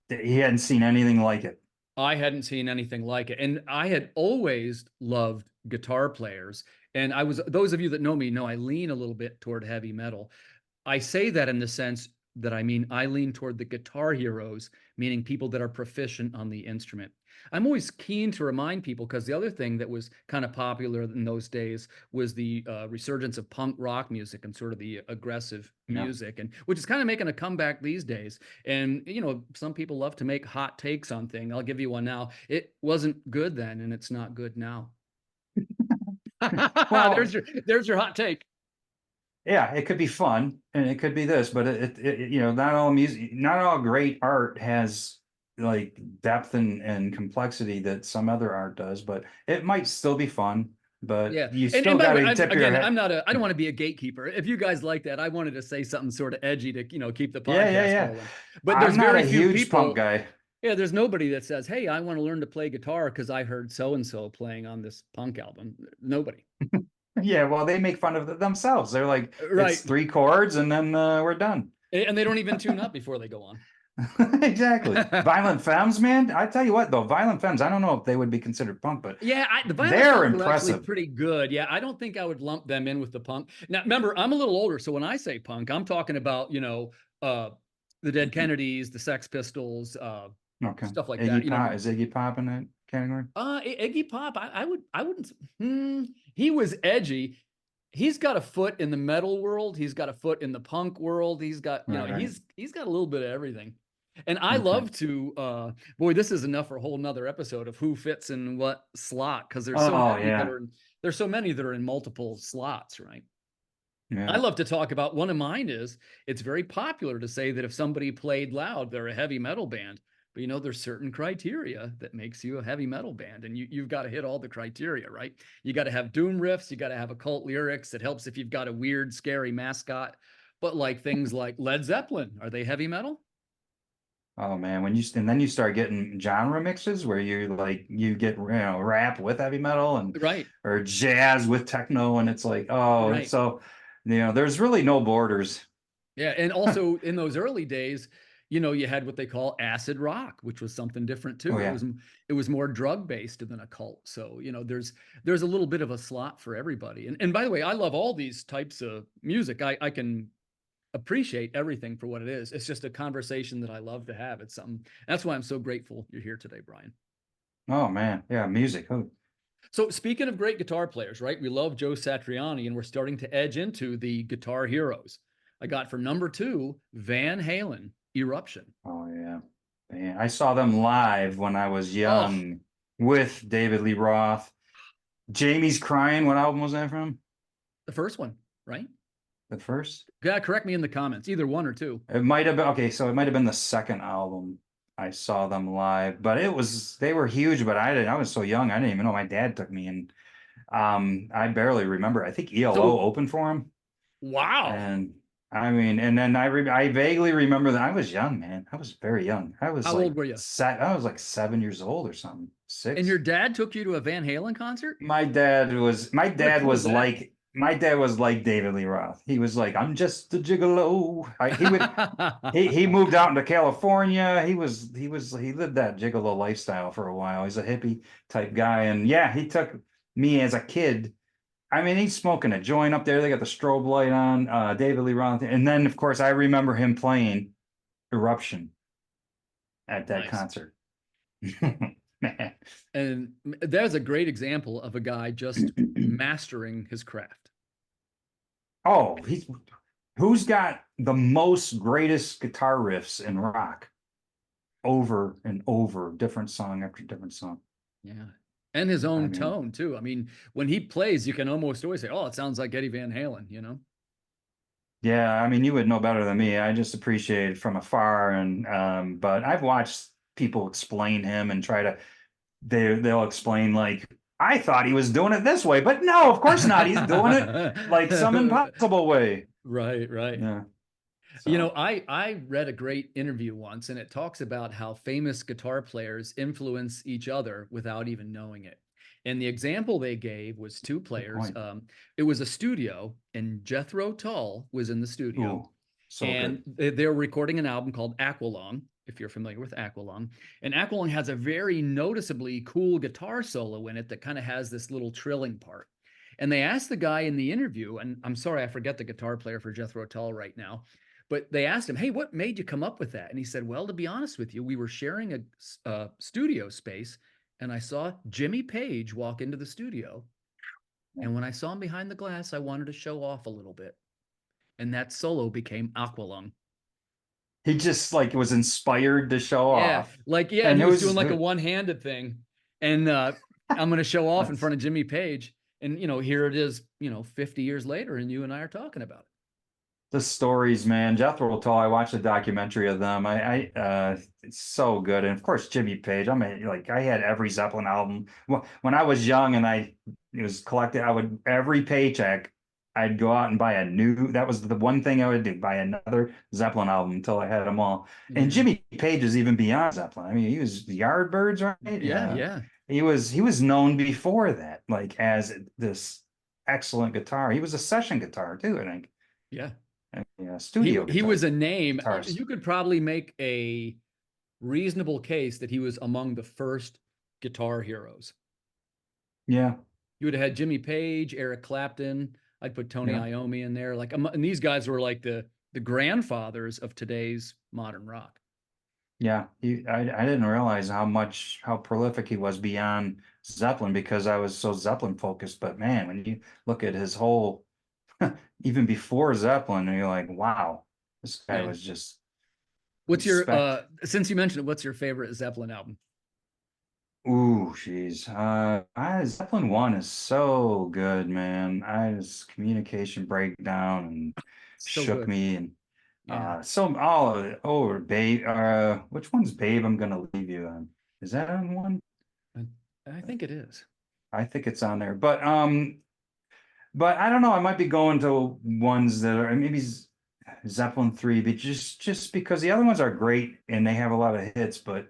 he hadn't seen anything like it. I hadn't seen anything like it. And I had always loved guitar players. And those of you that know me know I lean a little bit toward heavy metal. I say that in the sense that I mean, I lean toward the guitar heroes, meaning people that are proficient on the instrument. I'm always keen to remind people because the other thing that was kind of popular in those days was the resurgence of punk rock music and sort of the aggressive Yeah. music, and which is kind of making a comeback these days. And some people love to make hot takes on things. I'll give you one now. It wasn't good then, and it's not good now. Well, there's your hot take. yeah, it could be fun and it could be this, but not all music, not all great art has like depth and complexity that some other art does, but it might still be fun, but Yeah. you And still by the got way, to tip your again, head. I don't want to be a gatekeeper. If you guys like that, I wanted to say something sort of edgy to, keep the Yeah, yeah, podcast yeah. rolling. But I'm there's not a very few huge punk people. guy. Yeah, there's nobody that says, "Hey, I want to learn to play guitar because I heard so and so playing on this punk album." Nobody. Yeah, well, they make fun of themselves. They're like, it's Right. 3 chords and then we're done. And they don't even tune up before they go on. Exactly. Violent Femmes, man. I tell you what, though, Violent Femmes, I don't know if they would be considered punk, but Yeah, the Violent they're Femmes are actually impressive. pretty good. Yeah, I don't think I would lump them in with the punk. Now, remember, I'm a little older, so when I say punk, I'm talking about, uh, the Dead Kennedys, the Sex Pistols, Okay. stuff like that. Iggy Pop, is Iggy Pop in that category? Iggy Pop, I wouldn't. He was edgy. He's got a foot in the metal world. He's got a foot in the punk world. He's got, Right, right. he's got a little bit of everything. And I Okay. love to, boy, this is enough for a whole nother episode of who fits in what slot because Oh, yeah. there's so many that are in multiple slots, right? I Yeah. love to talk about one of mine is it's very popular to say that if somebody played loud, they're a heavy metal band. But there's certain criteria that makes you a heavy metal band, and you've got to hit all the criteria, right? You got to have doom riffs, you got to have occult lyrics. It helps if you've got a weird, scary mascot. But like things like Led Zeppelin, are they heavy metal? Oh man, and then you start getting genre mixes where you get rap with heavy metal and Right, or jazz with techno, and it's like, oh, right. so there's really no borders. Yeah, and also in those early days, you had what they call acid rock, which was something different Oh too. It yeah. was it was more drug based than a cult. So, there's a little bit of a slot for everybody. And by the way, I love all these types of music. I can appreciate everything for what it is. It's just a conversation that I love to have. It's something that's why I'm so grateful you're here today, Brian. Oh man, yeah, music. Oh, So speaking of great guitar players, right? We love Joe Satriani, and we're starting to edge into the guitar heroes. I got for number 2, Van Halen, Eruption. oh yeah. Man, I saw them live when I was Oh, young with David Lee Roth. Jamie's Crying. What album was that from? the first one, right? The first? Yeah, correct me in the comments, either one or two. It might have been okay, so it might have been the second album I saw them live, but they were huge, but I was so young, I didn't even know my dad took me and I barely remember. I think ELO So, opened for him. wow. And I mean, and then I vaguely remember that I was young, man. I was very young. How old were you? I was like 7 years old or something. And your 6. dad took you to a Van Halen concert? My dad What a was cool dad. my dad was like David Lee Roth. He was like, I'm just a gigolo. He moved out into California. He lived that gigolo lifestyle for a while. He's a hippie type guy. And yeah, he took me as a kid. I mean, he's smoking a joint up there. They got the strobe light on, David Lee Roth. And then of course I remember him playing Eruption at that Nice. concert. Man. And there's a great example of a guy just mastering his craft. Oh, who's got the most greatest guitar riffs in rock over and over, different song after different song. Yeah. And his I own mean, tone too. I mean, when he plays, you can almost always say, "Oh, it sounds like Eddie Van Halen," you know? yeah, I mean, you would know better than me. I just appreciate it from afar, and but I've watched people explain him and try to they'll explain like I thought he was doing it this way, but no, of course not. He's doing it like some impossible way. Right, right. Yeah. You know, So I read a great interview once, and it talks about how famous guitar players influence each other without even knowing it. And the example they gave was two good players. point. It was a studio, and Jethro Tull was in the studio, Ooh, so and good. they were recording an album called Aqualung, if you're familiar with Aqualung. And Aqualung has a very noticeably cool guitar solo in it that kind of has this little trilling part. And they asked the guy in the interview, and I'm sorry, I forget the guitar player for Jethro Tull right now, but they asked him, "Hey, what made you come up with that?" And he said, "Well, to be honest with you, we were sharing a studio space, and I saw Jimmy Page walk into the studio. And when I saw him behind the glass, I wanted to show off a little bit. And that solo became Aqualung." He just like was inspired to show Yeah, off. like, yeah, and And he it was doing was like a one-handed thing. And I'm going to show off in that's front of Jimmy Page. And, here it is, 50 years later, and you and I are talking about it. the stories, man. Jethro Tull, I watched a documentary of them. It's so good. And of course, Jimmy Page. I mean, like I had every Zeppelin album. When I was young and it was collected, I would every paycheck, I'd go out and buy a new. That was the one thing I would do, buy another Zeppelin album until I had them all. And Yeah. Jimmy Page is even beyond Zeppelin. I mean, he was the Yardbirds, right? Yeah, yeah, He was known before that, like as this excellent guitar. He was a session guitar too, I think. yeah. Yeah, He studio he guitar was a name. guitarist. You could probably make a reasonable case that he was among the first guitar heroes. Yeah, You would have had Jimmy Page, Eric Clapton. I'd put Tony yeah, Iommi in there. Like, and these guys were like the grandfathers of today's modern rock. yeah. I didn't realize how prolific he was beyond Zeppelin because I was so Zeppelin focused. But man, when you look at his whole, even before Zeppelin, you're like, wow, this guy Yeah. was just What's your respect. since you mentioned it, what's your favorite Zeppelin album? Ooh, jeez. Zeppelin 1 is so good, man. I just communication breakdown and So shook good. me and Yeah. so all of it. Oh, Babe. Which one's Babe? I'm gonna leave you on. Is that on one? I think it is. I think it's on there. But I don't know. I might be going to ones that are maybe Zeppelin 3, but just because the other ones are great and they have a lot of hits, but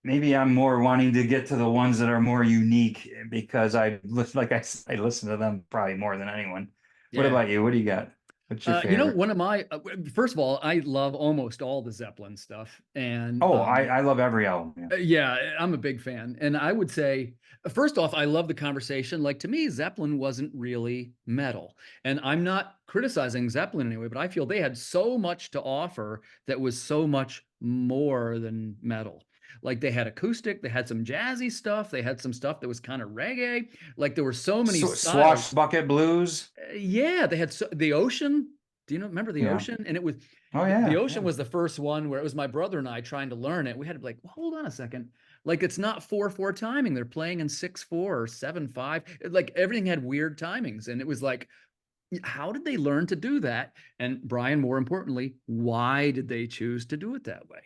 maybe I'm more wanting to get to the ones that are more unique because I listen, like I listen to them probably more than anyone. What Yeah. about you? What do you got? What's your favorite? One of my first of all, I love almost all the Zeppelin stuff, and Oh, I love every album. Yeah. yeah, I'm a big fan. And I would say, first off, I love the conversation. Like, to me, Zeppelin wasn't really metal. And I'm not criticizing Zeppelin anyway, but I feel they had so much to offer that was so much more than metal. Like, they had acoustic, they had some jazzy stuff, they had some stuff that was kind of reggae. Like, there were so many So, styles. Swashbucket Blues. Yeah, they had the Ocean. Do you remember the Yeah. Ocean? And it was Oh the yeah, Ocean yeah. was the first one where it was my brother and I trying to learn it. We had to be like, well, hold on a second. Like, it's not 4/4 timing. They're playing in 6/4 or 7/5. Like, everything had weird timings. And it was like, how did they learn to do that? And Brian, more importantly, why did they choose to do it that way?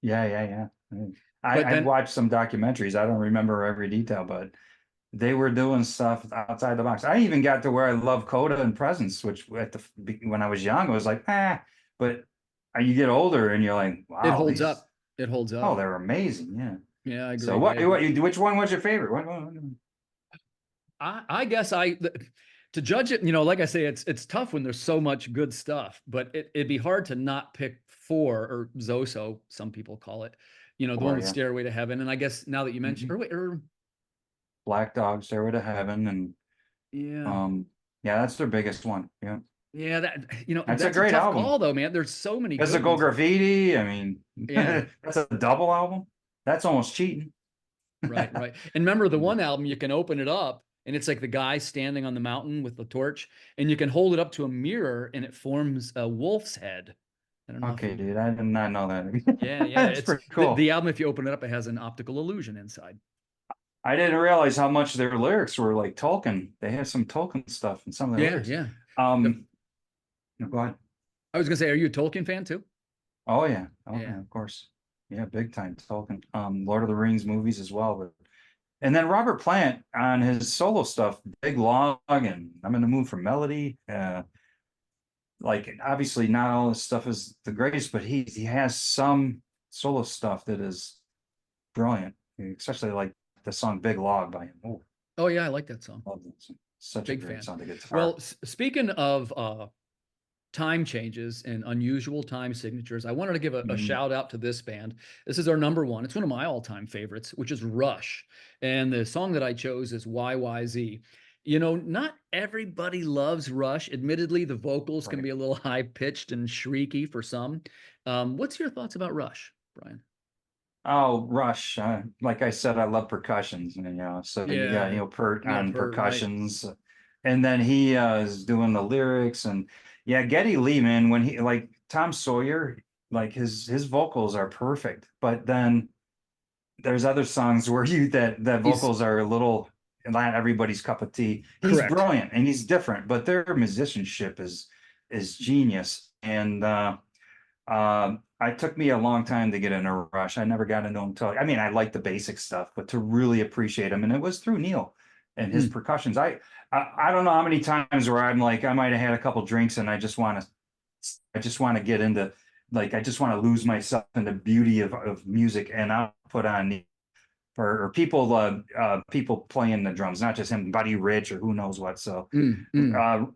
Yeah, yeah, yeah. But I've then watched some documentaries. I don't remember every detail, but they were doing stuff outside the box. I even got to where I love Coda and Presence, which when I was young, I was like, but you get older and you're like, it wow, holds up. It holds up. they're amazing. Yeah. Yeah, I So agree. I agree. which one was your favorite? I guess To judge it, like I say, it's tough when there's so much good stuff, but it'd be hard to not pick four, or Zoso, some people call it, the one Or with yeah. Stairway to Heaven. And I guess now that you mentioned, Mhm. or wait, Black Dog, Stairway to Heaven, and yeah, um, yeah, that's their biggest one. Yeah, yeah, that's a that's a great tough album. call though, man. There's so many good Physical ones. Graffiti. I mean, Yeah, that's a double album. That's almost cheating. right, right. And remember the one album, you can open it up and it's like the guy standing on the mountain with the torch, and you can hold it up to a mirror and it forms a wolf's head. I don't know if Okay, you. dude, I did not know Yeah, that. yeah. That's It's pretty the, cool. the album. If you open it up, it has an optical illusion inside. I didn't realize how much their lyrics were like Tolkien. They have some Tolkien stuff in some of their Yeah, lyrics. yeah. The- Um, no, go ahead. I was gonna say, are you a Tolkien fan too? Oh yeah, oh Yeah. yeah, of course. Yeah, big time Tolkien. Lord of the Rings movies as well. But and then Robert Plant on his solo stuff, Big Log and I'm in the Mood for Melody. Like obviously not all his stuff is the greatest, but he has some solo stuff that is brilliant, especially like the song Big Log by him. Oh, Oh yeah, I like that song. love that song. Such a Big great fan. song to guitar. Well, speaking of time changes and unusual time signatures, I wanted to give a Mhm. shout out to this band. This is our number one. It's one of my all-time favorites, which is Rush. And the song that I chose is YYZ. Not everybody loves Rush. Admittedly, the vocals can Right. be a little high-pitched and shrieky for some. What's your thoughts about Rush, Brian? Oh, Rush. Like I said, I love percussions, so you got Yeah, Neil Peart Neil on Peart, right? percussions, and then he is doing the lyrics, and yeah, Geddy Lee, man, when he like Tom Sawyer, like his vocals are perfect, but then there's other songs where you that He's vocals are a little not everybody's cup of tea. He's correct. brilliant and he's different, but their musicianship is genius. And it took me a long time to get into Rush. I never got into him until I mean, I like the basic stuff, but to really appreciate him, and it was through Neil and his Mm, percussions. I don't know how many times where I'm like, I might have had a couple drinks and I just want to get into like I just want to lose myself in the beauty of music, and I'll put on or people playing the drums, not just him, Buddy Rich or who knows what. So mm, mm. uh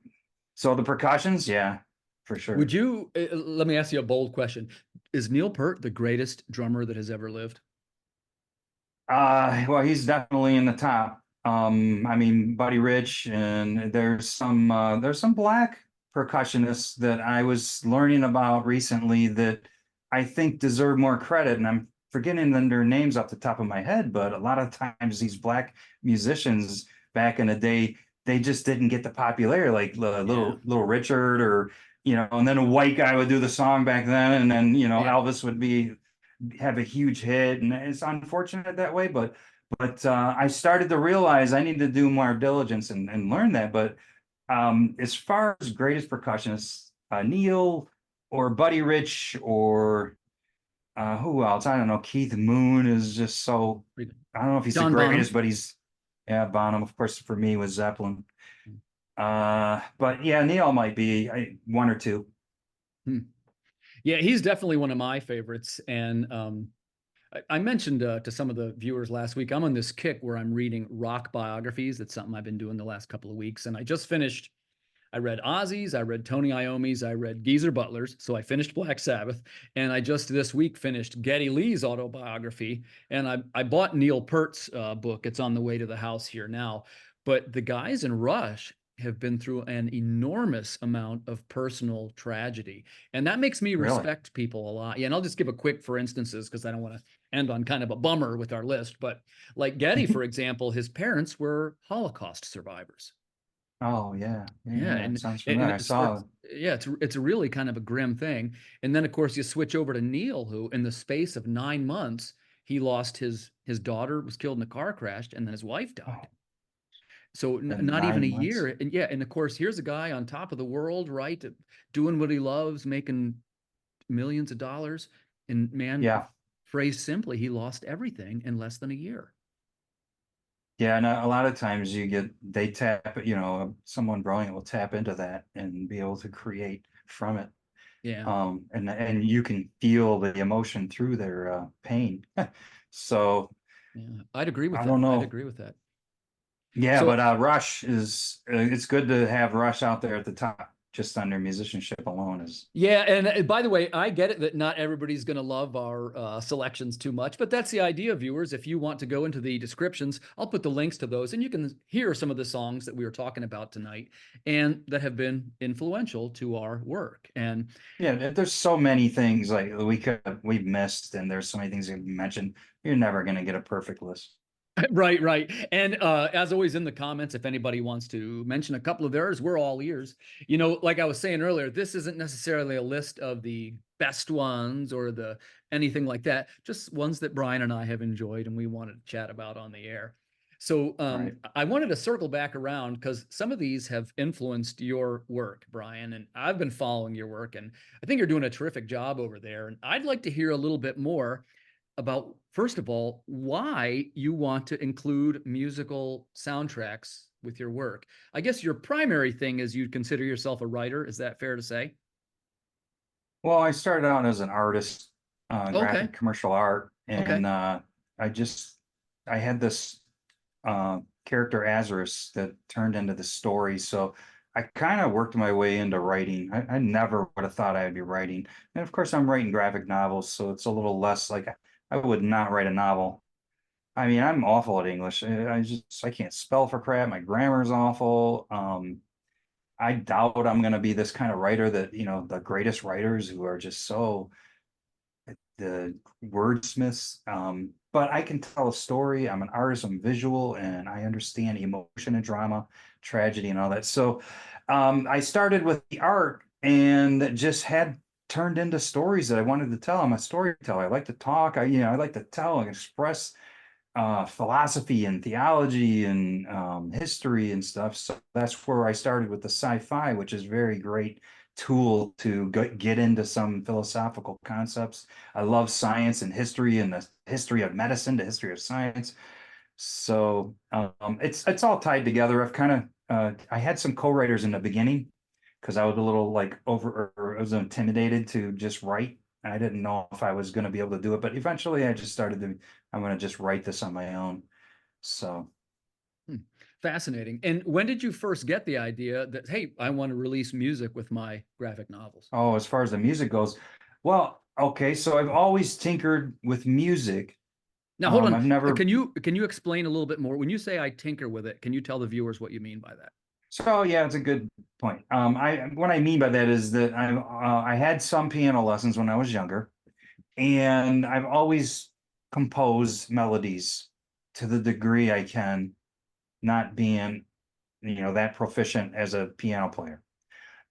so the percussions, yeah, for Would sure. you, let me ask you a bold question. Is Neil Peart the greatest drummer that has ever lived? Well, he's definitely in the top. I mean, Buddy Rich, and there's some black percussionists that I was learning about recently that I think deserve more credit, and I'm forgetting their names off the top of my head, but a lot of times these black musicians back in the day, they just didn't get the popularity, like Yeah. little Richard or and then a white guy would do the song back then, and then Yeah. Elvis would have a huge hit, and it's unfortunate that way. But I started to realize I need to do more diligence and learn that. But as far as greatest percussionists, Neil or Buddy Rich or who else? I don't know. Keith Moon is just so. I don't know if he's the John greatest, Bonham. but yeah, Bonham, of course, for me was Zeppelin. But yeah, Neil might be one or two. Hmm. Yeah, he's definitely one of my favorites. And I mentioned to some of the viewers last week, I'm on this kick where I'm reading rock biographies. That's something I've been doing the last couple of weeks. And I just finished, I read Ozzy's, I read Tony Iommi's, I read Geezer Butler's. So I finished Black Sabbath. And I just this week finished Geddy Lee's autobiography. And I bought Neil Peart's book. It's on the way to the house here now. But the guys in Rush have been through an enormous amount of personal tragedy. And that makes me Really? respect people a lot. Yeah, and I'll just give a quick for instances because I don't want to end on kind of a bummer with our list. But like Geddy, for example, his parents were Holocaust survivors. Oh yeah, yeah, Yeah, yeah. and Sounds and familiar. I it's saw. yeah, it's a really kind of a grim thing. And then of course you switch over to Neil, who in the space of 9 months he lost his daughter was killed in a car crash, and then his wife Oh, died. So in not even a 9 months. year. And yeah, and of course here's a guy on top of the world, right, doing what he loves, making millions of dollars, and man, Yeah, phrased simply, he lost everything in less than a year. yeah. And a lot of times they tap. Someone brilliant will tap into that and be able to create from it. Yeah, And you can feel the emotion through their pain. So yeah, I'd agree with I don't that. I'd know. agree with that. Yeah, So but Rush is it's good to have Rush out there at the top. Just on their musicianship alone is yeah, and by the way, I get it that not everybody's going to love our selections too much, but that's the idea, viewers. If you want to go into the descriptions, I'll put the links to those, and you can hear some of the songs that we were talking about tonight and that have been influential to our work. And yeah. There's so many things like we've missed, and there's so many things that you mentioned. You're never going to get a perfect list. right, right. And as always in the comments, if anybody wants to mention a couple of theirs, we're all ears. You know, like I was saying earlier, this isn't necessarily a list of the best ones or the anything like that, just ones that Brian and I have enjoyed and we wanted to chat about on the air. So Right. I wanted to circle back around because some of these have influenced your work, Brian, and I've been following your work, and I think you're doing a terrific job over there. And I'd like to hear a little bit more about, first of all, why you want to include musical soundtracks with your work. I guess your primary thing is you'd consider yourself a writer. Is that fair to say? Well, I started out as an artist, Okay. graphic commercial art, Okay. and I just I had this character Azarus that turned into the story. So I kind of worked my way into writing. I never would have thought I'd be writing. And of course, I'm writing graphic novels, so it's a little less like I would not write a novel. I mean, I'm awful at English. I can't spell for crap. My grammar's awful. I doubt I'm going to be this kind of writer that, the greatest writers who are just so the wordsmiths. But I can tell a story. I'm an artist, I'm visual, and I understand emotion and drama, tragedy, and all that. So I started with the art and just had turned into stories that I wanted to tell. I'm a storyteller. I like to talk. I like to tell and express philosophy and theology and history and stuff. So that's where I started with the sci-fi, which is very great tool to get into some philosophical concepts. I love science and history and the history of medicine, the history of science. So it's all tied together. I've kind of I had some co-writers in the beginning because I was a little like or I was intimidated to just write. I didn't know if I was going to be able to do it, but eventually I just started to, I'm going to just write this on my own. So, Hmm. Fascinating. And when did you first get the idea that, hey, I want to release music with my graphic novels? oh, as far as the music goes, well, okay, so I've always tinkered with music. Now, hold on. I've never, Can you explain a little bit more? When you say I tinker with it, can you tell the viewers what you mean by that? so yeah, it's a good point. What I mean by that is that I had some piano lessons when I was younger, and I've always composed melodies to the degree I can, not being, that proficient as a piano player.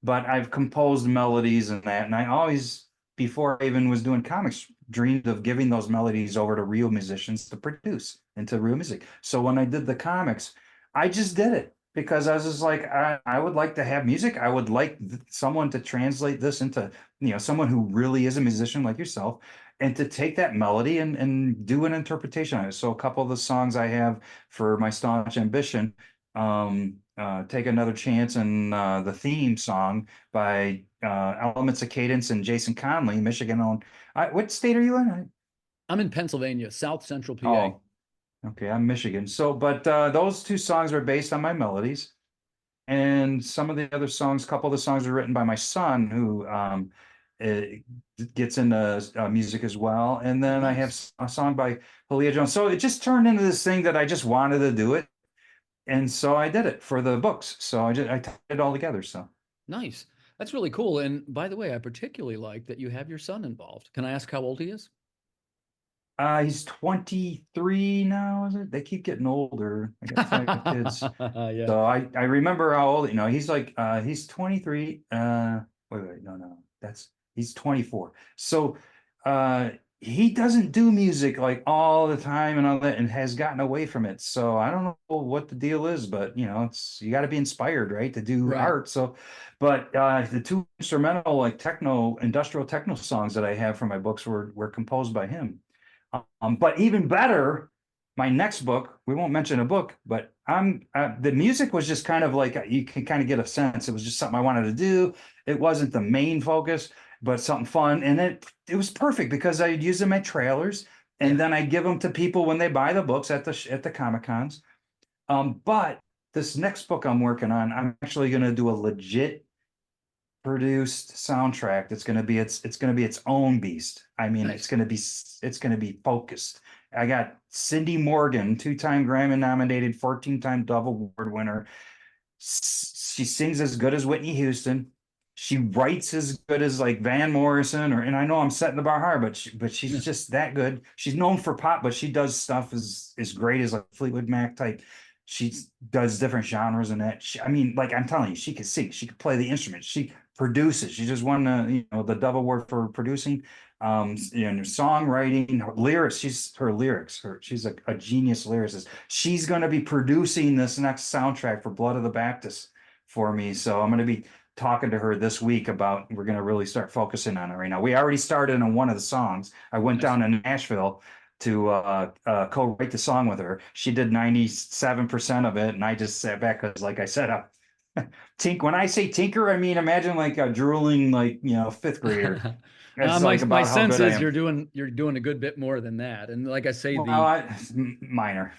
But I've composed melodies and that, and I always, before I even was doing comics, dreamed of giving those melodies over to real musicians to produce into real music. So when I did the comics, I just did it because I was just like, I would like to have music. I would like someone to translate this into, someone who really is a musician like yourself, and to take that melody and do an interpretation on it. So a couple of the songs I have for my Staunch Ambition, Take Another Chance, and the theme song by Elements of Cadence and Jason Conley, Michigan owned. What state are you in? I'm in Pennsylvania, South Central PA. Oh, okay, I'm Michigan. So, but those two songs are based on my melodies, and some of the other songs, a couple of the songs are written by my son, who eh, gets into music as well. And then I have Nice. a song by Halia Jones. So it just turned into this thing that I just wanted to do it, and so I did it for the books. So I tied it all together. So Nice. That's really cool. And by the way, I particularly like that you have your son involved. Can I ask how old he is? he's 23 now, is it? They keep getting older. I got five kids. Yeah. So I remember how old, he's like he's 23. Wait, no. He's 24. So he doesn't do music like all the time and all that, and has gotten away from it. So I don't know what the deal is, but it's you got to be inspired, right, to do Right. art. So but the two instrumental like techno industrial techno songs that I have for my books were composed by him. But even better, my next book, we won't mention a book, but the music was just kind of like, you can kind of get a sense. It was just something I wanted to do. It wasn't the main focus, but something fun. And it was perfect because I'd use them at trailers, and Yeah. then I'd give them to people when they buy the books at the Comic Cons. But this next book I'm working on, I'm actually going to do a legit produced soundtrack. It's going to be its own beast. I mean, Nice. it's going to be focused. I got Cindy Morgan, 2-time Grammy nominated, 14-time Dove Award winner. She sings as good as Whitney Houston. She writes as good as like Van Morrison, and I know I'm setting the bar high, but she's Yeah. just that good. She's known for pop, but she does stuff as great as like Fleetwood Mac type. She does different genres and that. I mean, like I'm telling you, she could sing, she could play the instrument, she produces. She just won the Dove Award for producing. Songwriting, her lyrics. She's a genius lyricist. She's going to be producing this next soundtrack for Blood of the Baptist for me. So I'm going to be talking to her this week about, we're going to really start focusing on it right now. We already started on one of the songs. I went Nice. down to Nashville to co-write the song with her. She did 97% of it, and I just sat back because, like I said, when I say tinker, I mean imagine like a drooling, like fifth grader. It's My like my about how sense good I is am. you're doing a good bit more than that. And like I say, Well, minor.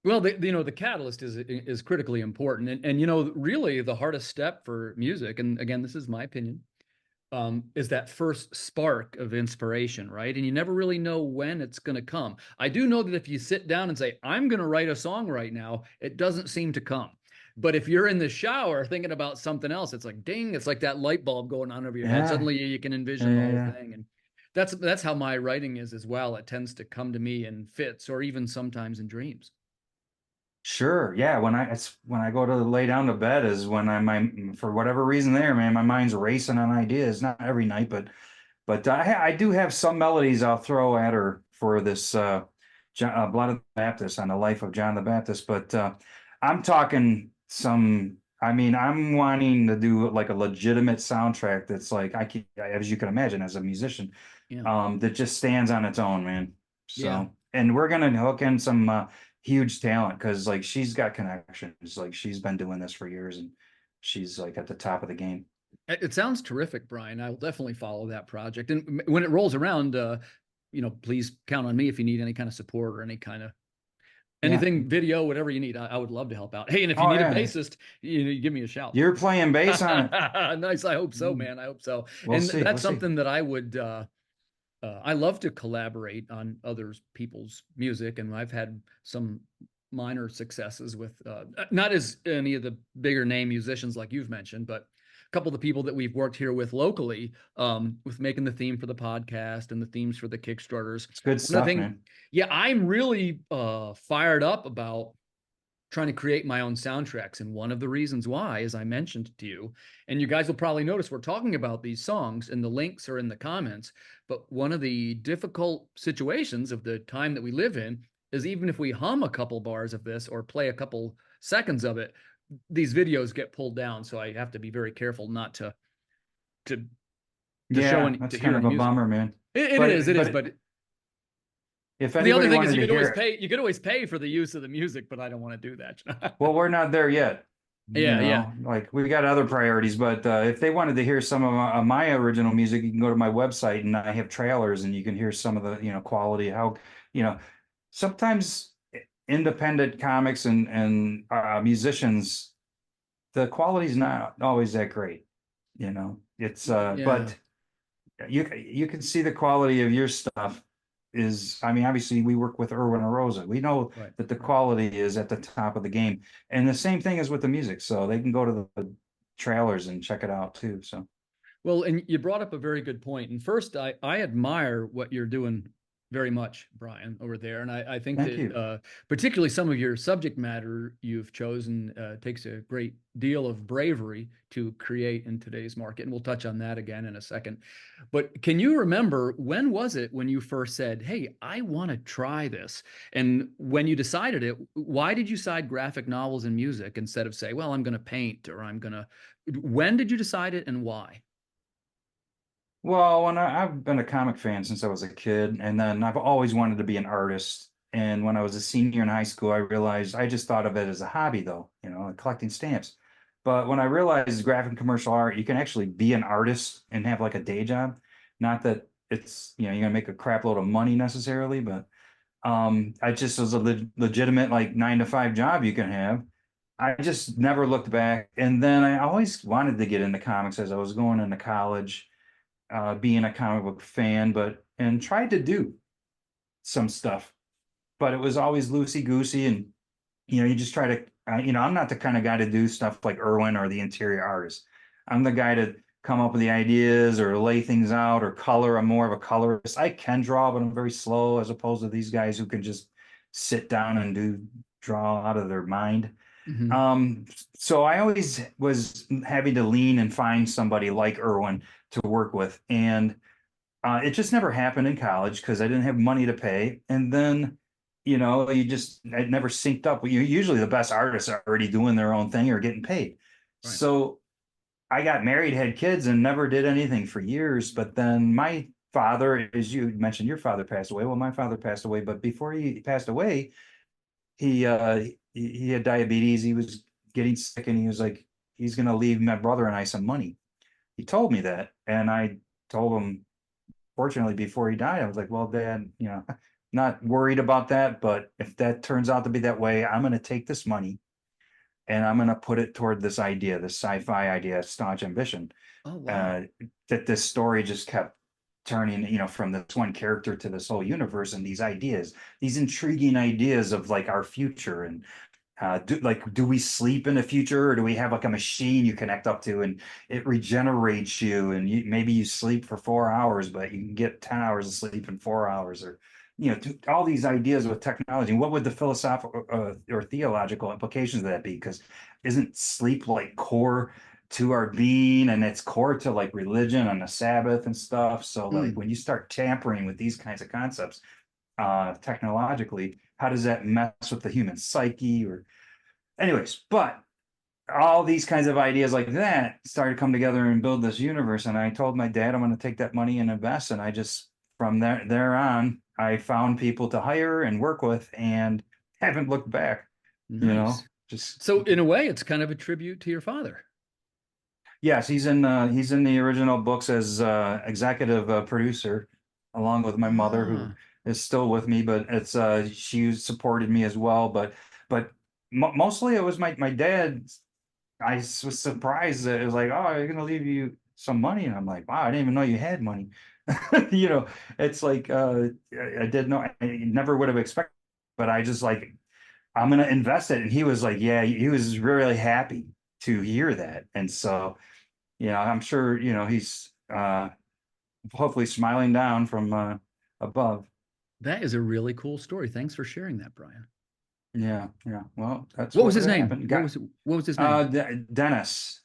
well, the catalyst is critically important, and really the hardest step for music, and again, this is my opinion, is that first spark of inspiration, right? And you never really know when it's going to come. I do know that if you sit down and say, I'm going to write a song right now, it doesn't seem to come. But if you're in the shower thinking about something else, it's like ding, it's like that light bulb going on over your head. Yeah, Suddenly you can yeah, envision the yeah, whole yeah. thing. And that's how my writing is as well. It tends to come to me in fits or even sometimes in dreams. Sure. Yeah. When I go to lay down to bed is when for whatever reason there, man, my mind's racing on ideas. Not every night, but I do have some melodies I'll throw at her for this Blood of the Baptist, on the life of John the Baptist. But I'm talking some. I mean, I'm wanting to do like a legitimate soundtrack that's like, as you can imagine, as a musician, Yeah. that just stands on its own, man. Yeah. So, and we're gonna hook in some huge talent, because like she's got connections. Like she's been doing this for years, and she's like at the top of the game. It sounds terrific, Brian. I will definitely follow that project. And when it rolls around, please count on me if you need any kind of support or any kind of Yeah. anything, video, whatever you need. I would love to help out. Hey, and if you Oh need a yeah. bassist, you give me a shout. You're playing bass on it. Nice. I hope so, Mm. man. I hope so. We'll And see. We'll that's see. something that I love to collaborate on others people's music, and I've had some minor successes with not as any of the bigger name musicians like you've mentioned, but a couple of the people that we've worked here with locally, with making the theme for the podcast and the themes for the Kickstarters. It's good One of the stuff, things, man. yeah, I'm really fired up about trying to create my own soundtracks. And one of the reasons why, as I mentioned to you, and you guys will probably notice we're talking about these songs and the links are in the comments, but one of the difficult situations of the time that we live in is even if we hum a couple bars of this or play a couple seconds of it, these videos get pulled down. So I have to be very careful not to show Yeah, any that's to kind hear of any a music. bummer, man. It But is, but if the other anybody thing is wanted to hear it, you could always pay for the use of the music, but I don't want to do that. well, we're not there yet. Yeah, yeah. Like we got other priorities. But if they wanted to hear some of my original music, you can go to my website, and I have trailers, and you can hear some of the quality. How you know sometimes independent comics and musicians, the quality's not always that great. It's Yeah. but you can see the quality of your stuff is, I mean, obviously we work with Irwin and Rosa. We know Right. that the Right. quality is at the top of the game. And the same thing is with the music. So they can go to the trailers and check it out too. So Well, and you brought up a very good point. And first, I admire what you're doing very much, Brian, over there. And I think thank that you. particularly some of your subject matter you've chosen takes a great deal of bravery to create in today's market. And we'll touch on that again in a second. But can you remember when was it when you first said, hey, I want to try this? And when you decided it, why did you decide graphic novels and music instead of say, well, I'm going to paint or when did you decide it and why? Well, I've been a comic fan since I was a kid, and then I've always wanted to be an artist. And when I was a senior in high school, I realized I just thought of it as a hobby, though, like collecting stamps. But when I realized graphic and commercial art, you can actually be an artist and have like a day job. Not that it's, you're gonna make a crap load of money necessarily, but I just was a legitimate like 9 to 5 job you can have. I just never looked back. And then I always wanted to get into comics as I was going into college, being a comic book fan, and tried to do some stuff, but it was always loosey goosey. And, you just try to, I'm not the kind of guy to do stuff like Irwin or the interior artist. I'm the guy to come up with the ideas or lay things out or color. I'm more of a colorist. I can draw, but I'm very slow as opposed to these guys who can just sit down and draw out of their mind. Mhm. Um, so I always was having to lean and find somebody like Irwin to work with. And it just never happened in college because I didn't have money to pay. And then, it never synced up. Usually the best artists are already doing their own thing or getting paid. Right. So I got married, had kids, and never did anything for years. But then my father, as you mentioned, your father passed away. Well, my father passed away, but before he passed away, he had diabetes. He was getting sick, and he was like, he's going to leave my brother and I some money. He told me that, and I told him, fortunately, before he died, I was like, well, Dad, not worried about that, but if that turns out to be that way, I'm going to take this money and I'm going to put it toward this idea, this sci-fi idea, Staunch Ambition. Oh, wow. Uh, that this story just kept turning, from this one character to this whole universe and these ideas, these intriguing ideas of like our future. And do we sleep in the future, or do we have like a machine you connect up to and it regenerates you, and maybe you sleep for 4 hours, but you can get 10 hours of sleep in 4 hours, or all these ideas with technology. What would the philosophical or theological implications of that be? Because isn't sleep like core to our being, and it's core to like religion on the Sabbath and stuff? So like Mm. when you start tampering with these kinds of concepts technologically, how does that mess with the human psyche? Or anyways, but all these kinds of ideas like that started to come together and build this universe. And I told my dad I'm going to take that money and invest. And I just, from there on, I found people to hire and work with and haven't looked back. Nice. Just So in a way, it's kind of a tribute to your father. yes, he's in the original books as executive producer, along with my mother, who Ah. is still with me, but it's she supported me as well. But mostly it was my dad. Was surprised that it was like, oh, you're gonna leave you some money, and I'm like, wow, I didn't even know you had money. you know, it's like I didn't know. I never would have expected, but I just like, I'm gonna invest it, and he was like, yeah, he was really happy to hear that. And so I'm sure, he's hopefully smiling down from above. That is a really cool story. Thanks for sharing that, Brian. Yeah, yeah. Well, that's What was what his name? happened. What was his name? Dennis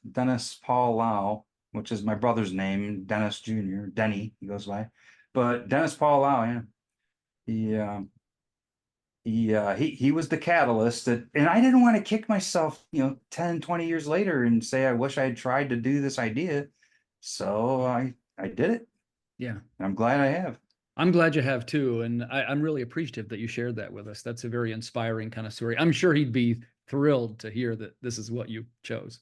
Paul Lau, which is my brother's name, Dennis Jr., Denny, he goes by. But Dennis Paul Lau, yeah. He he was the catalyst that, and I didn't want to kick myself, 10, 20 years later and say I wish I had tried to do this idea. So I did it. Yeah. I'm glad I have. I'm glad you have too. And I'm really appreciative that you shared that with us. That's a very inspiring kind of story. I'm sure he'd be thrilled to hear that this is what you chose.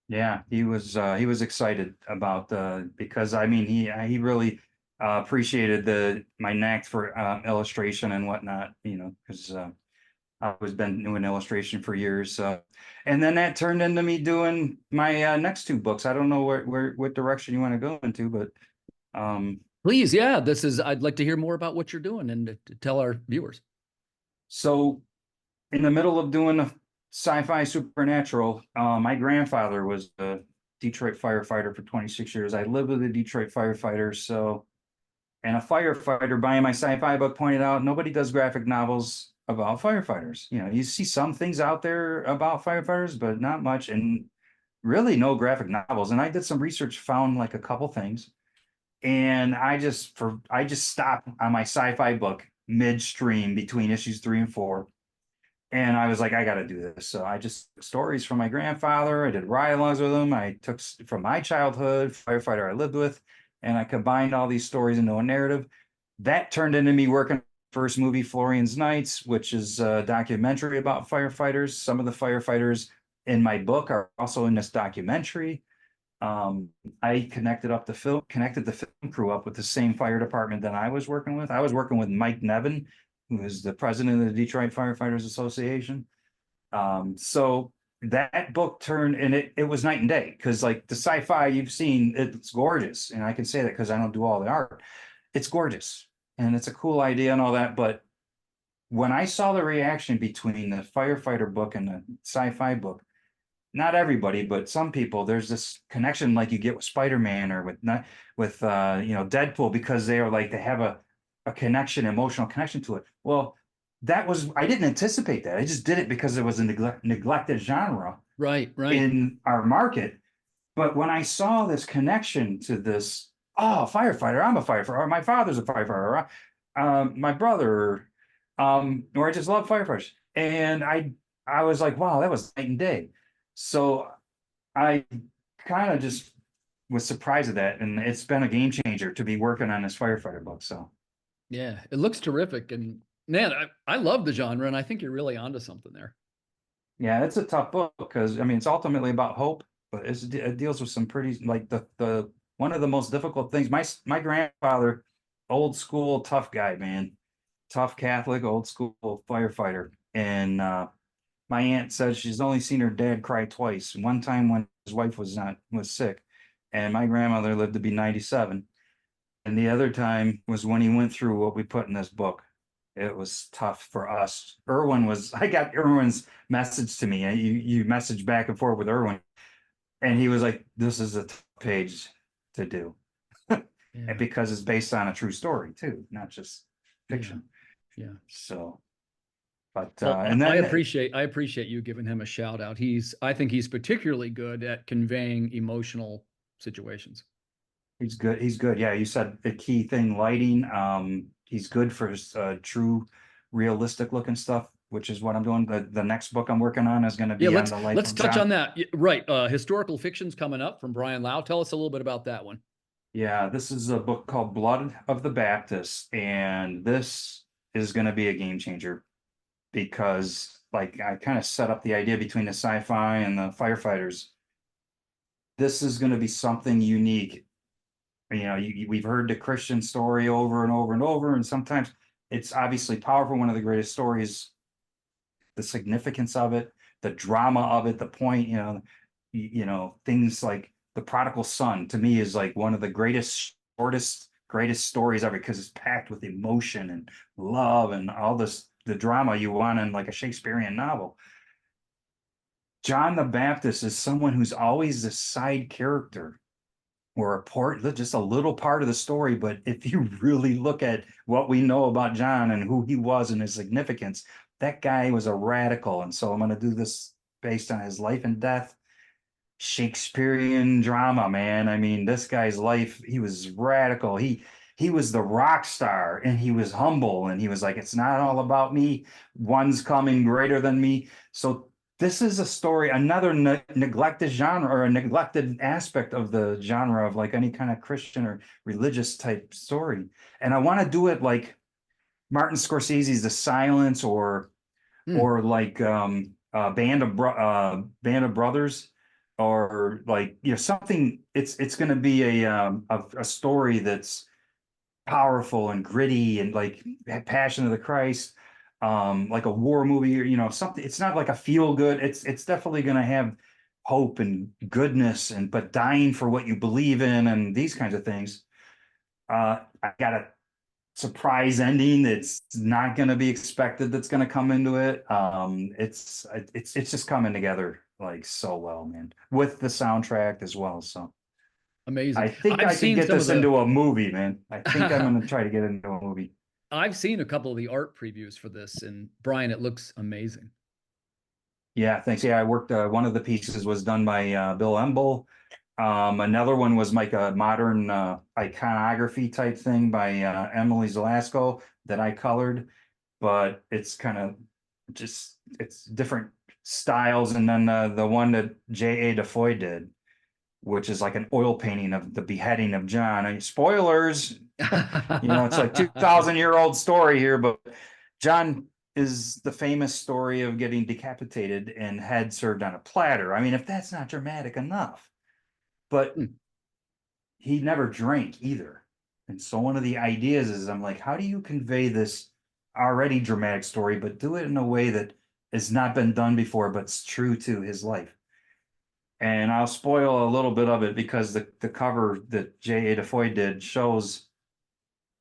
Yeah, he was excited about because I mean he really appreciated my knack for illustration and whatnot, because I've always been doing illustration for years. And then that turned into me doing my next two books. I don't know what direction you want to go into, but um, Please, yeah, I'd like to hear more about what you're doing and to tell our viewers. so in the middle of doing a sci-fi supernatural, my grandfather was a Detroit firefighter for 26 years. I lived with a Detroit firefighter, so, and a firefighter buying my sci-fi book pointed out nobody does graphic novels about firefighters. You see some things out there about firefighters, but not much, and really no graphic novels. And I did some research, found like a couple things, and I just stopped on my sci-fi book midstream between issues 3 and 4. And I was like, I got to do this. So I just took stories from my grandfather. I did ride-alongs with him. I took from my childhood, firefighter I lived with, and I combined all these stories into a narrative. That turned into me working on the first movie, Florian's Nights, which is a documentary about firefighters. Some of the firefighters in my book are also in this documentary. I connected the film crew up with the same fire department that I was working with. I was working with Mike Nevin, who is the president of the Detroit Firefighters Association. So that book turned, and it was night and day, because like the sci-fi you've seen, it's gorgeous, and I can say that because I don't do all the art. It's gorgeous and it's a cool idea and all that, but when I saw the reaction between the firefighter book and the sci-fi book, not everybody, but some people, there's this connection like you get with Spider-Man or with not with Deadpool, because they are like they have a connection, emotional connection to it. Well, that was, I didn't anticipate that. I just did it because it was a neglected genre Right, right. in our market. But when I saw this connection to this, oh, firefighter, I'm a firefighter, or my father's a firefighter, my brother, or I just love firefighters. And I was like, wow, that was night and day. So I kind of just was surprised at that. And it's been a game changer to be working on this firefighter book. So Yeah, it looks terrific. And man, I love the genre, and I think you're really onto something there. yeah, it's a tough book because I mean it's ultimately about hope, but it deals with some pretty like the one of the most difficult things. My grandfather, old school tough guy, man, tough Catholic, old school firefighter, and my aunt said she's only seen her dad cry twice. One time when his wife was sick, and my grandmother lived to be 97. And the other time was when he went through what we put in this book. It was tough for us. I got Irwin's message to me. You messaged back and forth with Irwin, and he was like, this is a tough page to do. And Yeah, because it's based on a true story too, not just yeah, fiction. yeah. So, but Well, and then I appreciate you giving him a shout out. I think he's particularly good at conveying emotional situations. he's good. He's good. Yeah, you said the key thing, lighting. He's good for true, realistic looking stuff, which is what I'm doing. The next book I'm working on is going to Yeah, be on the life let's of touch John. on that. Right. Historical fiction's coming up from Brian Lau. Tell us a little bit about that one. Yeah, this is a book called Blood of the Baptist, and this is going to be a game changer because, like, I kind of set up the idea between the sci-fi and the firefighters. This is going to be something unique. We've heard the Christian story over and over and over, and sometimes it's obviously powerful, one of the greatest stories, the significance of it, the drama of it, the point, things like the prodigal son to me is like one of the greatest, shortest, greatest stories ever because it's packed with emotion and love and all this, the drama you want in like a Shakespearean novel. John the Baptist is someone who's always a side character or just a little part of the story. But if you really look at what we know about John and who he was and his significance, that guy was a radical. And so I'm going to do this based on his life and death. Shakespearean drama, man. I mean, this guy's life, he was radical. He was the rock star and he was humble and he was like, it's not all about me. One's coming greater than me. So this is a story, another neglected genre or a neglected aspect of the genre of like any kind of Christian or religious type story. And I want to do it like Martin Scorsese's The Silence Hmm. or like Band of Brothers or like something. It's going to be a story that's powerful and gritty and like Passion of the Christ, like a war movie or something. It's not like a feel good. It's definitely going to have hope and goodness and but dying for what you believe in and these kinds of things. I got a surprise ending that's not going to be expected that's going to come into it. It's just coming together like so well, man, with the soundtrack as well. So I Amazing. think I've I could seen get some of this the into a movie, man. I think I'm going to try to get into a movie. I've seen a couple of the art previews for this, and Brian, it looks amazing. Yeah, thanks. Yeah, I worked. One of the pieces was done by Bill Emble. Another one was like a modern iconography type thing by Emily Zelasco that I colored, but it's kind of just it's different styles. And then the one that J.A. DeFoy did, which is like an oil painting of the beheading of John. I mean, spoilers, it's like 2,000-year-old story here, but John is the famous story of getting decapitated and head served on a platter. I mean, if that's not dramatic enough, but Hmm. he never drank either. And so one of the ideas is I'm like, how do you convey this already dramatic story, but do it in a way that has not been done before, but it's true to his life. And I'll spoil a little bit of it because the cover that J.A. DeFoy did shows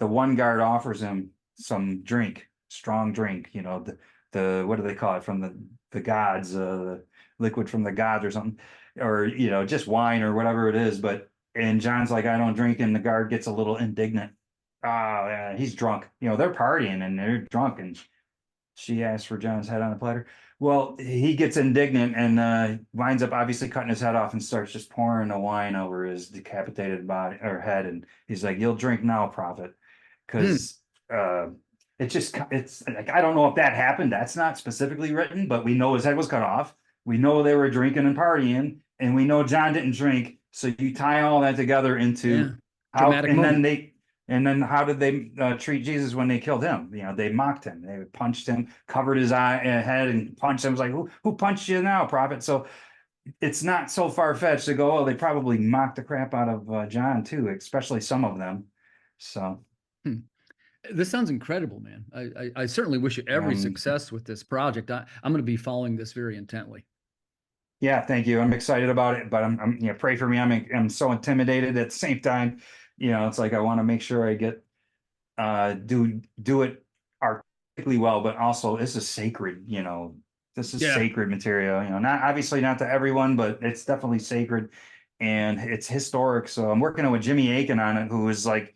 the one guard offers him some drink, strong drink, you know, the what do they call it, from the gods, liquid from the gods or something, or you know, just wine or whatever it is. But and John's like, I don't drink, and the guard gets a little indignant. Oh, yeah, he's drunk. You know, they're partying and they're drunk, and she asks for John's head on a platter. Well, he gets indignant and winds up obviously cutting his head off and starts just pouring the wine over his decapitated body or head. And he's like, "You'll drink now, prophet," Hmm. because it's like I don't know if that happened. That's not specifically written, but we know his head was cut off. We know they were drinking and partying, and we know John didn't drink. So you tie all that together Yeah. into how, Dramatic moment. and then how did they treat Jesus when they killed him? You know, they mocked him. They punched him, covered his head, and punched him. It was like, who punched you now, prophet? So it's not so far fetched to go. Oh, they probably mocked the crap out of John too, especially some of them. So Hmm. This sounds incredible, man. I certainly wish you every um, success with this project. I'm going to be following this very intently. yeah, thank you. I'm excited about it, but I'm you know, pray for me. I'm so intimidated at the same time. You know, it's like I want to make sure I get do it artistically well, but also this is sacred, you know. This is Yeah. sacred material, you know, not obviously not to everyone, but it's definitely sacred and it's historic. So I'm working with Jimmy Aiken on it, who is like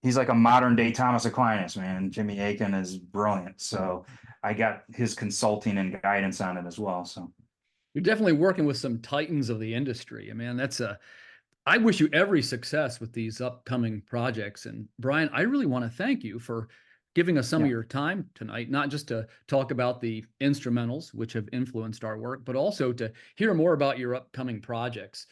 he's like a modern day Thomas Aquinas, man. Jimmy Aiken is brilliant. So I got his consulting and guidance on it as well. So You're definitely working with some titans of the industry. I mean, I wish you every success with these upcoming projects. And Brian, I really want to thank you for giving us some of yeah. your time tonight, not just to talk about the instrumentals, which have influenced our work, but also to hear more about your upcoming projects.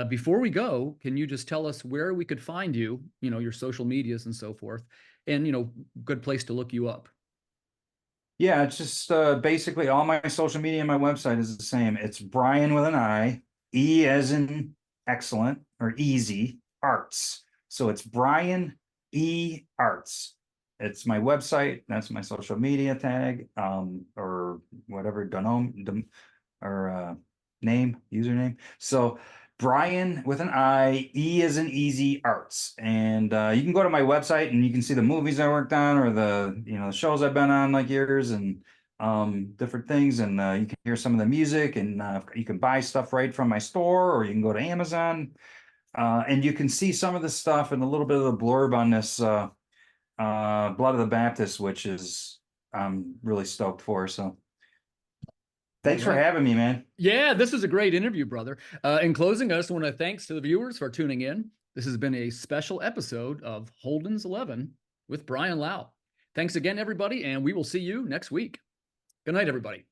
Before we go, can you just tell us where we could find you, your social medias and so forth, and, good place to look you up? Yeah, it's just basically all my social media and my website is the same. It's Brian with an I, E as in excellent or easy arts. So it's Brian E Arts. It's my website. That's my social media tag, or whatever, or name, username. So Brian with an I, E as in easy arts. And you can go to my website and you can see the movies I worked on or the shows I've been on like yours and different things. And you can hear some of the music and you can buy stuff right from my store or you can go to Amazon. And you can see some of the stuff and a little bit of the blurb on this Blood of the Baptist, which is I'm really stoked for. So All thanks for right. having me, man. Yeah, this was a great interview, brother. In closing, I just want to thanks to the viewers for tuning in. This has been a special episode of Holden's 11 with Brian Lau. Thanks again, everybody, and we will see you next week. Good night, everybody.